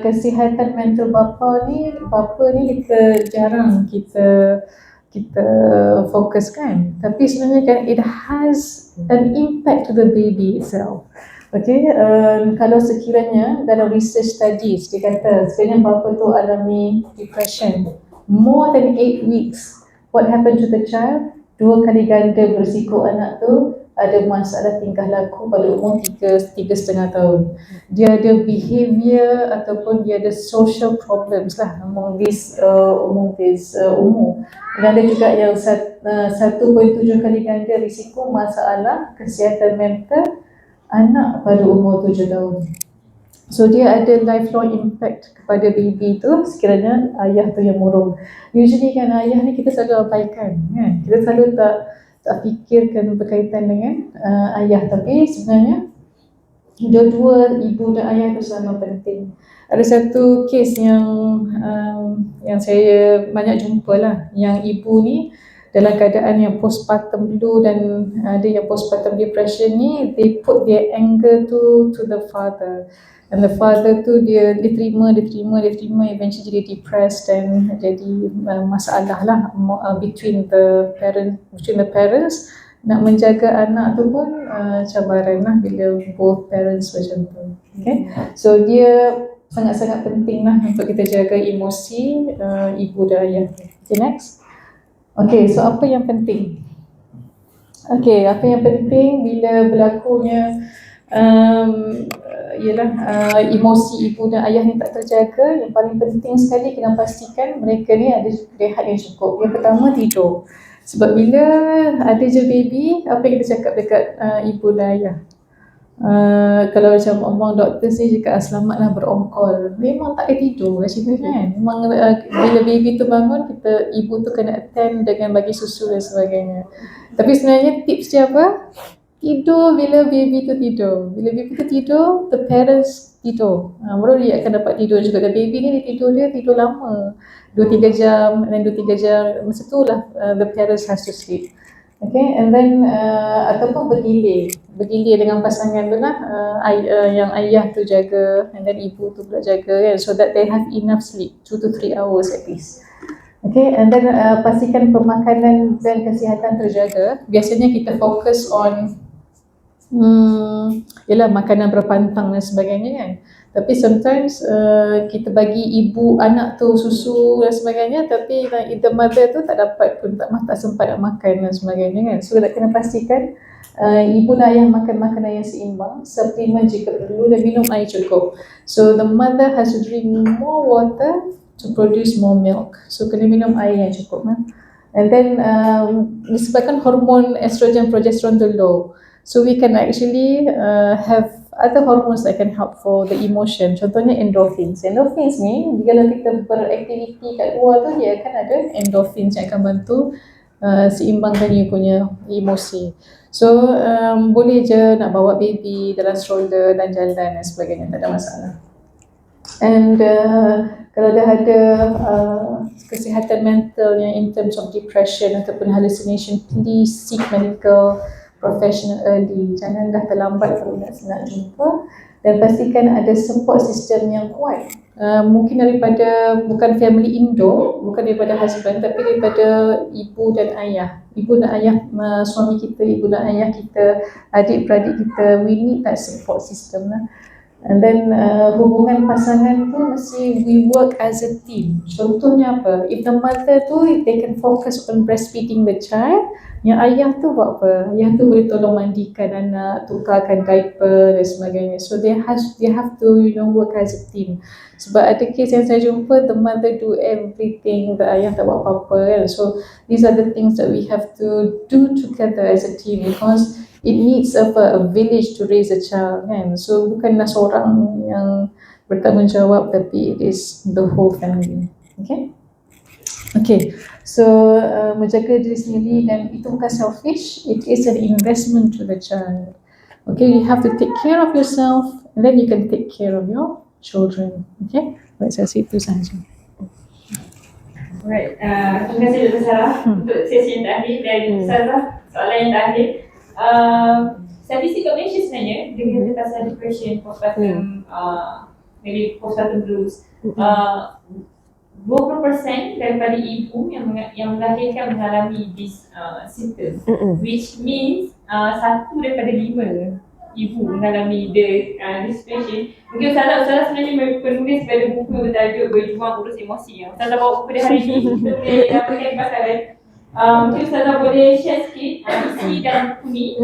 S3: kesihatan mental bapa ni kita jarang kita fokuskan, tapi sebenarnya kan it has an impact to the baby itself. Okay, kalau sekiranya dalam research studies dia kata sekiranya bapa tu alami depression more than 8 weeks, what happened to the child? 2 kali ganda berisiko anak tu ada masalah tingkah laku pada umur 3.5 tahun. Dia ada behavior ataupun dia ada social problems lah among this umur. Dan ada juga yang 1.7 kali ganda risiko masalah kesihatan mental anak pada umur 7 tahun. So dia ada lifelong impact kepada baby tu sekiranya ayah tu yang murung. Usually kan ayah ni kita selalu abaikan kan. Kita selalu tak fikirkan berkaitan dengan ayah, tapi sebenarnya dua-dua ibu dan ayah itu sama penting. Ada satu kes yang saya banyak jumpa lah, yang ibu ni dalam keadaan yang postpartum blue dan ada yang postpartum depression ni, they put their anger to the father. And the father tu dia terima eventually jadi depressed dan jadi masalah lah between the parents. Nak menjaga anak tu pun cabaran lah bila both parents macam tu. Okay, so dia sangat-sangat penting lah untuk kita jaga emosi ibu dan ayah. Okay, next. Okay, so apa yang penting? Okay, apa yang penting bila berlakunya emosi ibu dan ayah ni tak terjaga, yang paling penting sekali kena pastikan mereka ni ada rehat yang cukup. Yang pertama, tidur. Sebab bila ada je baby, apa yang kita cakap dekat ibu dan ayah? Kalau macam omong doktor saya cakap selamatlah berongkol. Memang tak ada tidur kat situ kan. Memang bila baby tu bangun, ibu tu kena attend dengan bagi susu dan sebagainya. Tapi sebenarnya tips dia apa? Tidur bila baby tu tidur. Bila baby tu tidur, the parents tidur. Baru dia akan dapat tidur juga. Dan baby ni tidur lama. 2-3 jam, dan 2-3 jam. Masa tu lah the parents has to sleep. Okay, and then ataupun bergilir dengan pasangan tu lah, yang ayah tu jaga and then ibu tu pula jaga kan, so that they have enough sleep, 2 to 3 hours at least. Okay, and then pastikan pemakanan dan kesihatan terjaga. Biasanya kita fokus on makanan berpantang dan sebagainya kan. Tapi sometimes kita bagi ibu anak tu susu dan sebagainya, tapi the mother tu tak dapat pun, tak sempat nak makan dan sebagainya kan. So kita kena pastikan ibu dan ayah makan makanan yang seimbang, suplemen jika perlu, dan minum air cukup. So the mother has to drink more water to produce more milk. So kena minum air yang cukup kan. And then disebabkan hormon estrogen progesterone tu low, so we can actually have other hormones that can help for the emotion. Contohnya endorphins. Endorphins ni, bila kita beraktiviti kat luar tu, dia akan ada endorphins yang akan bantu seimbangkan you punya emosi. So boleh je nak bawa baby dalam stroller dan jalan dan sebagainya, tak ada masalah. And kalau dah ada kesihatan mental yang in terms of depression ataupun hallucination, please seek medical professional early. Jangan dah terlambat kalau nak jumpa, dan pastikan ada support system yang kuat. Mungkin bukan family Indo, bukan daripada husband, tapi daripada ibu dan ayah. Ibu dan ayah suami kita, ibu dan ayah kita, adik-beradik kita, we need that support system lah. And then hubungan pasangan tu mesti we work as a team. Contohnya apa? If the mother tu, they can focus on breastfeeding the child, yang ayah tu buat apa? Ayah tu boleh tolong mandikan anak, tukarkan diaper dan sebagainya. So they have to work as a team. Sebab ada kes yang saya jumpa, the mother do everything, the ayah tak buat apa-apa kan. So these are the things that we have to do together as a team, because it needs a village to raise a child kan. So bukanlah seorang yang bertanggungjawab, tapi it is the whole family. Okay, so menjaga diri sendiri, dan itu bukan selfish, it is an investment to the child. Okay, you have to take care of yourself, and then you can take care of your children. Okay, let's say itu sahaja.
S1: Alright, terima kasih Dr. Sarah untuk sesi yang terakhir, dan Ustazah soalan yang terakhir. statistik kat Malaysia sebenarnya dia kata pasal depression, postpartum, maybe postpartum blues. 20% daripada ibu yang melahirkan mengalami this symptom, which means 1 daripada 5 ibu mengalami this depression. Mungkin Ustazah sebenarnya penulis pada buku bertajuk Berjuang Urus Emosi. Ustazah bawa buku dia hari ni, kita boleh dapatkan pasaran. Mungkin Ustazah boleh share sikit isi dalam buku ni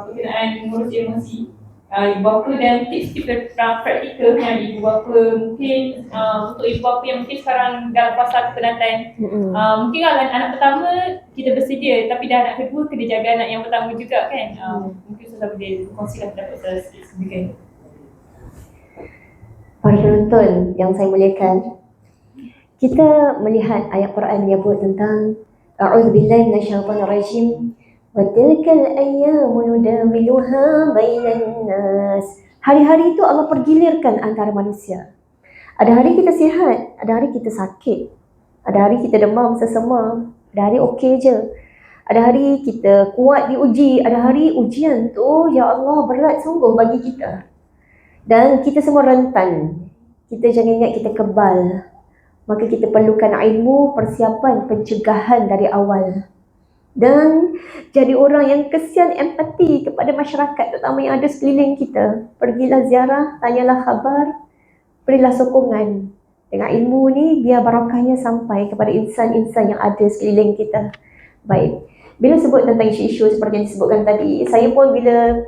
S1: berkenaan mengurus emosi. Ibu bapa dan tips-tips praktikal yang ibu bapa mungkin untuk ibu bapa yang mungkin sekarang dalam fasa kepenatan. Mungkin kalau anak pertama kita bersedia, tapi dah anak kedua kena jaga anak yang pertama juga kan. Mungkin Ustazah boleh kongsikan pendapat Ustazah sikit sedikit.
S4: Para penonton yang saya muliakan, kita melihat ayat Quran yang menyebut tentang A'udzubillahi minasyaitonirrajim. Wa tilkal ayyamu nudawiluha bainan nas. Hari-hari itu Allah pergilirkan antara manusia. Ada hari kita sihat, ada hari kita sakit. Ada hari kita demam sesama, ada hari okey je. Ada hari kita kuat diuji, ada hari ujian tu ya Allah berat sungguh bagi kita. Dan kita semua rentan. Kita jangan ingat kita kebal. Maka kita perlukan ilmu, persiapan, pencegahan dari awal. Dan jadi orang yang kesian, empati kepada masyarakat, terutama yang ada sekeliling kita. Pergilah ziarah, tanyalah khabar, berilah sokongan. Dengan ilmu ni, biar barakahnya sampai kepada insan-insan yang ada sekeliling kita. Baik, bila sebut tentang isu-isu seperti yang disebutkan tadi, saya pun bila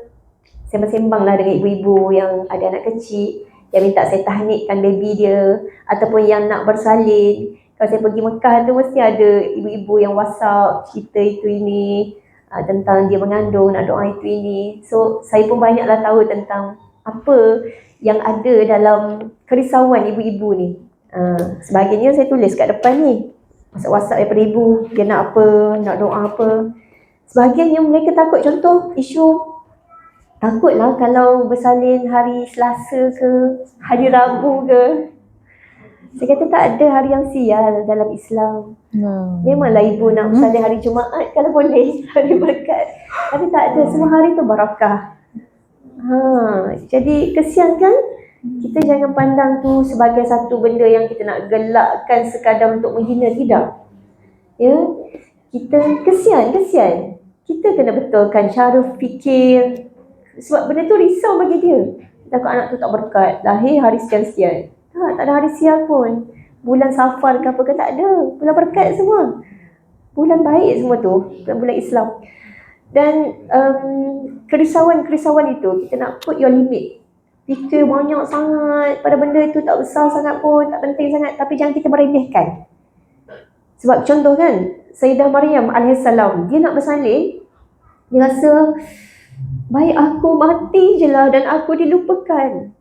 S4: sembang-sembang lah dengan ibu-ibu yang ada anak kecil, yang minta saya tahnikkan baby dia, ataupun yang nak bersalin. Kalau saya pergi Mekah tu mesti ada ibu-ibu yang WhatsApp cerita itu ini tentang dia mengandung, nak doa itu ini. So saya pun banyaklah tahu tentang apa yang ada dalam kerisauan ibu-ibu ni. Sebagainya saya tulis kat depan ni. Masuk WhatsApp daripada ibu, dia nak apa, nak doa apa. Sebahagian yang mereka takut, contoh isu takutlah kalau bersalin hari Selasa ke, hari Rabu ke. Saya kata tak ada hari yang sial dalam Islam. Memanglah ibu nak bersalin hari Jumaat kalau boleh, hari berkat. Tapi tak ada, semua hari tu barakah. Jadi kesian kan? Kita jangan pandang tu sebagai satu benda yang kita nak gelakkan sekadar untuk menghina, tidak. Ya, kita kesian. Kita kena betulkan cara fikir. Sebab benda tu risau bagi dia. Takut anak tu tak berkat, lahir hari sekian-sekian. Tak ada hari sial pun. Bulan Safar ke apa ke, tak ada. Bulan berkat semua. Bulan baik semua tu. Bulan Islam. Dan kerisauan-kerisauan itu, kita nak put your limit. Fikir banyak sangat pada benda itu, tak besar sangat pun, tak penting sangat. Tapi jangan kita meremehkan. Sebab contoh kan, Sayyidah Maryam AS, dia nak bersalin, dia rasa, baik aku mati je lah dan aku dilupakan.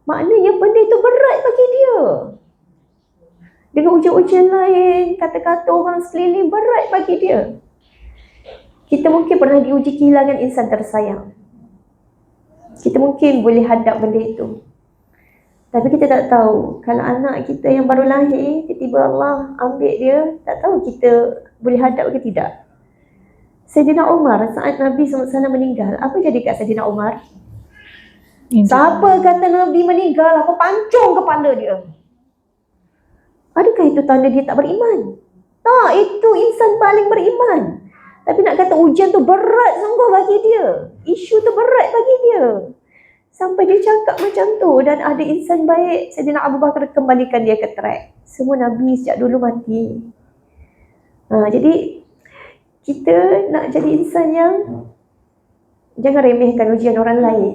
S4: Maknanya benda itu berat bagi dia. Dengan ujian-ujian lain, kata-kata orang sekeliling berat bagi dia. Kita mungkin pernah diuji kehilangan insan tersayang. Kita mungkin boleh hadap benda itu. Tapi kita tak tahu, kalau anak kita yang baru lahir, tiba-tiba Allah ambil dia, tak tahu kita boleh hadap ke tidak. Sayyidina Umar, saat Nabi SAW meninggal, apa jadi kat Sayyidina Umar? Siapa kata Nabi meninggal, apa pancung kepala dia? Adakah itu tanda dia tak beriman? Tak, itu insan paling beriman. Tapi nak kata ujian tu berat sungguh bagi dia. Isu tu berat bagi dia. Sampai dia cakap macam tu. Dan ada insan baik, Sayyidina Abu Bakar kembalikan dia ke track. Semua Nabi sejak dulu mati. Jadi kita nak jadi insan yang jangan remehkan ujian orang lain.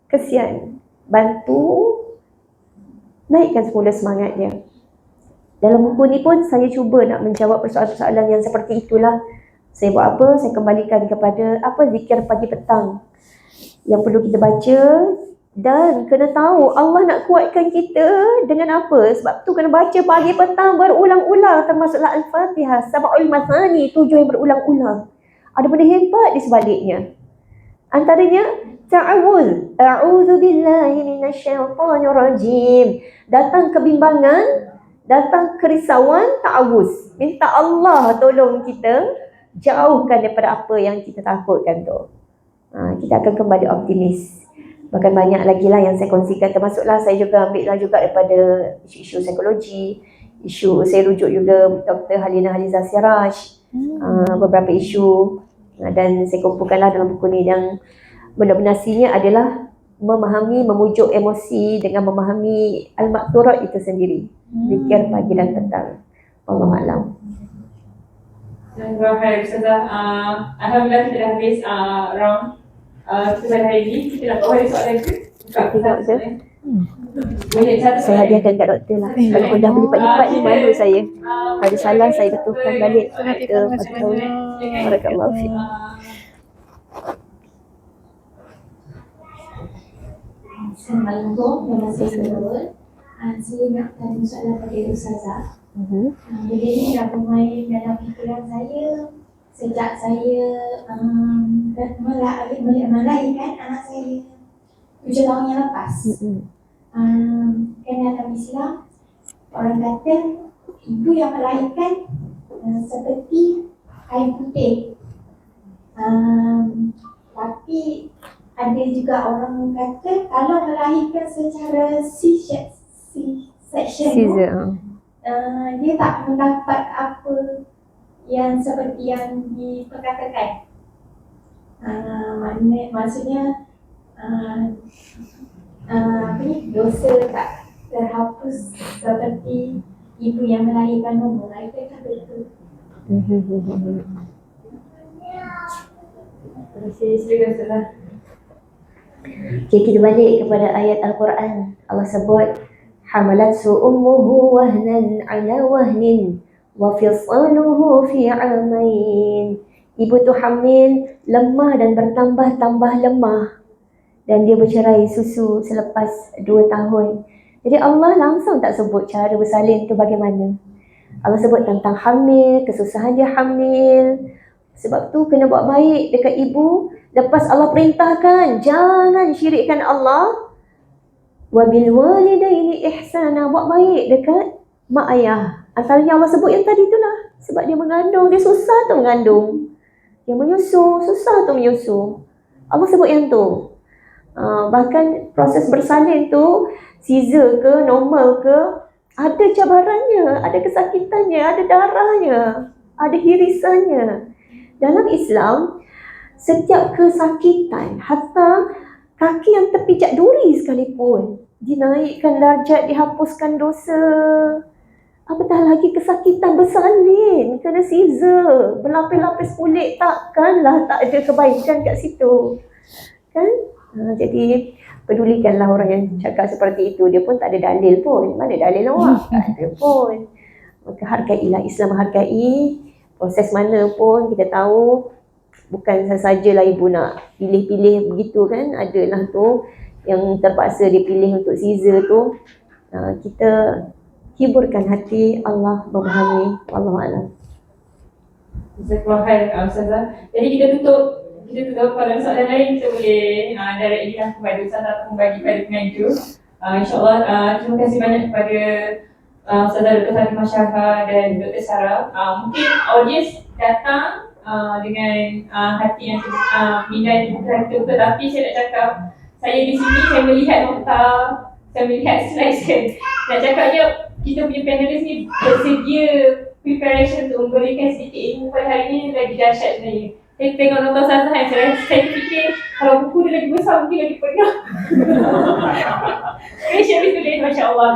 S4: Kesian. Bantu naikkan semula semangatnya. Dalam buku ni pun saya cuba nak menjawab persoalan-persoalan yang seperti itulah. Saya buat apa? Saya kembalikan kepada apa zikir pagi petang yang perlu kita baca. Dan kena tahu Allah nak kuatkan kita dengan apa? Sebab tu kena baca pagi petang berulang-ulang, termasuklah Al-Fatihah, Sab'ul Mathani, 7 yang berulang-ulang. Ada benda hebat di sebaliknya. Antaranya ta'awuz, a'udzu billahi minasyaitonir rajim. Datang kebimbangan, datang kerisauan, ta'awuz. Minta Allah tolong kita jauhkan daripada apa yang kita takutkan tu. kita akan kembali optimis. Bahkan banyak lagi lah yang saya kongsikan, termasuklah saya juga ambil lah juga daripada isu-isu psikologi, saya rujuk juga Dr. Halina Haliza Siraj, beberapa isu, dan saya kumpulkanlah dalam buku ni. Yang benar-benarnya adalah memahami, memujuk emosi dengan memahami al-makturat itu sendiri. Zikir pagi dan petang. Allah Alam.
S1: Alhamdulillah, Ustazah. Alhamdulillah kita dah habis round kita pada hari ini. Kita nak bawa soalan ke?
S4: Tengok je.
S1: Boleh satu
S4: Saya hadiahkan kat doktor lah. Kalau dah berlipat-lipat ni malu saya. Ada salah saya betulkan balik. Doktor beritahu. Barakallahu fiik.
S5: Assalamualaikum, nama saya Nurul. Saya nak tanya soalan pada Ustazah. Benda ni dah bermain dalam fikiran saya sejak saya melahirkan anak saya 7 tahun yang lepas. Kan dalam Islam, orang kata ibu yang melahirkan seperti kain putih. Tapi ada juga orang kata kalau melahirkan secara C-section dia tak mendapat apa yang seperti yang diperkatakan. Maksudnya dosa tak terhapus seperti ibu yang melahirkan normal. Itu kan betul.
S1: Terima kasih. Silakan Ustazah.
S4: Okay, kita balik kepada ayat Al-Quran. Allah sebut hamalathu ummuhu wahnan ala wahnin wa fisaluhu fi amain. Ibu tu hamil, lemah dan bertambah-tambah lemah, dan dia bercerai susu selepas 2 tahun. Jadi Allah langsung tak sebut cara bersalin tu bagaimana. Allah sebut tentang hamil, kesusahan dia hamil. Sebab tu kena buat baik dekat ibu. Lepas Allah perintahkan jangan syirikkan Allah. Wabil walidaini ihsana, buat baik dekat mak ayah. Antaranya Allah sebut yang tadi itulah. Sebab dia mengandung, dia susah tu mengandung. Dia menyusu, susah tu menyusu. Allah sebut yang tu. Bahkan proses bersalin tu, caesar ke, normal ke, ada cabarannya, ada kesakitannya, ada darahnya, ada hirisannya. Dalam Islam, setiap kesakitan, hatta kaki yang terpijak duri sekalipun, dinaikkan darjat, dihapuskan dosa. Apatah lagi kesakitan bersalin, kena caesar, berlapis-lapis kulit, takkanlah tak ada kebaikan kat situ. Kan? Jadi pedulikanlah orang yang cakap seperti itu. Dia pun tak ada dalil pun. Mana dalil awak? Tak ada pun. Maka hargailah, Islam hargai. Proses mana pun kita tahu, bukan sahajalah ibu nak pilih-pilih begitu kan. Adalah tu yang terpaksa dia pilih untuk caesar tu. Kita hiburkan hati, Allah memahami. Wallahualam.
S1: Jazakallah Ustazah. Jadi kita tutup pada soalan lain. Kita boleh directly lah kepada Ustazah atau bagi pada pengajar. InsyaAllah terima kasih banyak kepada Ustazah Dr. Fatimah Syafa dan Dr. Sarah. Mungkin audiens datang dengan hati yang minat betul, tapi saya nak cakap, saya di sini saya melihat nota, saya melihat slide. Nak cakapnya kita punya panelis ni bersedia preparation untuk memberikan sedikit ilmu pada hari ni lagi dahsyat sebenarnya. Saya tengok nota sahaja, saya fikir kalau buku dia lagi besar mungkin lagi penuh. Spesialis tulis, Masya Allah.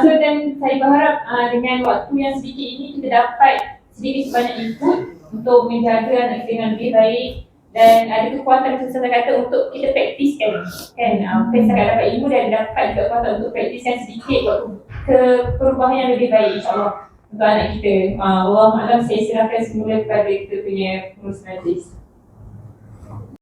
S1: So dan saya berharap dengan waktu yang sedikit ini kita dapat sedikit sebanyak input untuk menjaga anak kita dengan lebih baik, dan ada kekuatan macam saya kata untuk kita praktiskan kan. Kita akan dapat ilmu dan dapat juga kekuatan untuk praktiskan sedikit ke perubahan yang lebih baik insyaAllah untuk anak kita. Allah Alam, saya serahkan semula kepada kita punya pengurus majlis.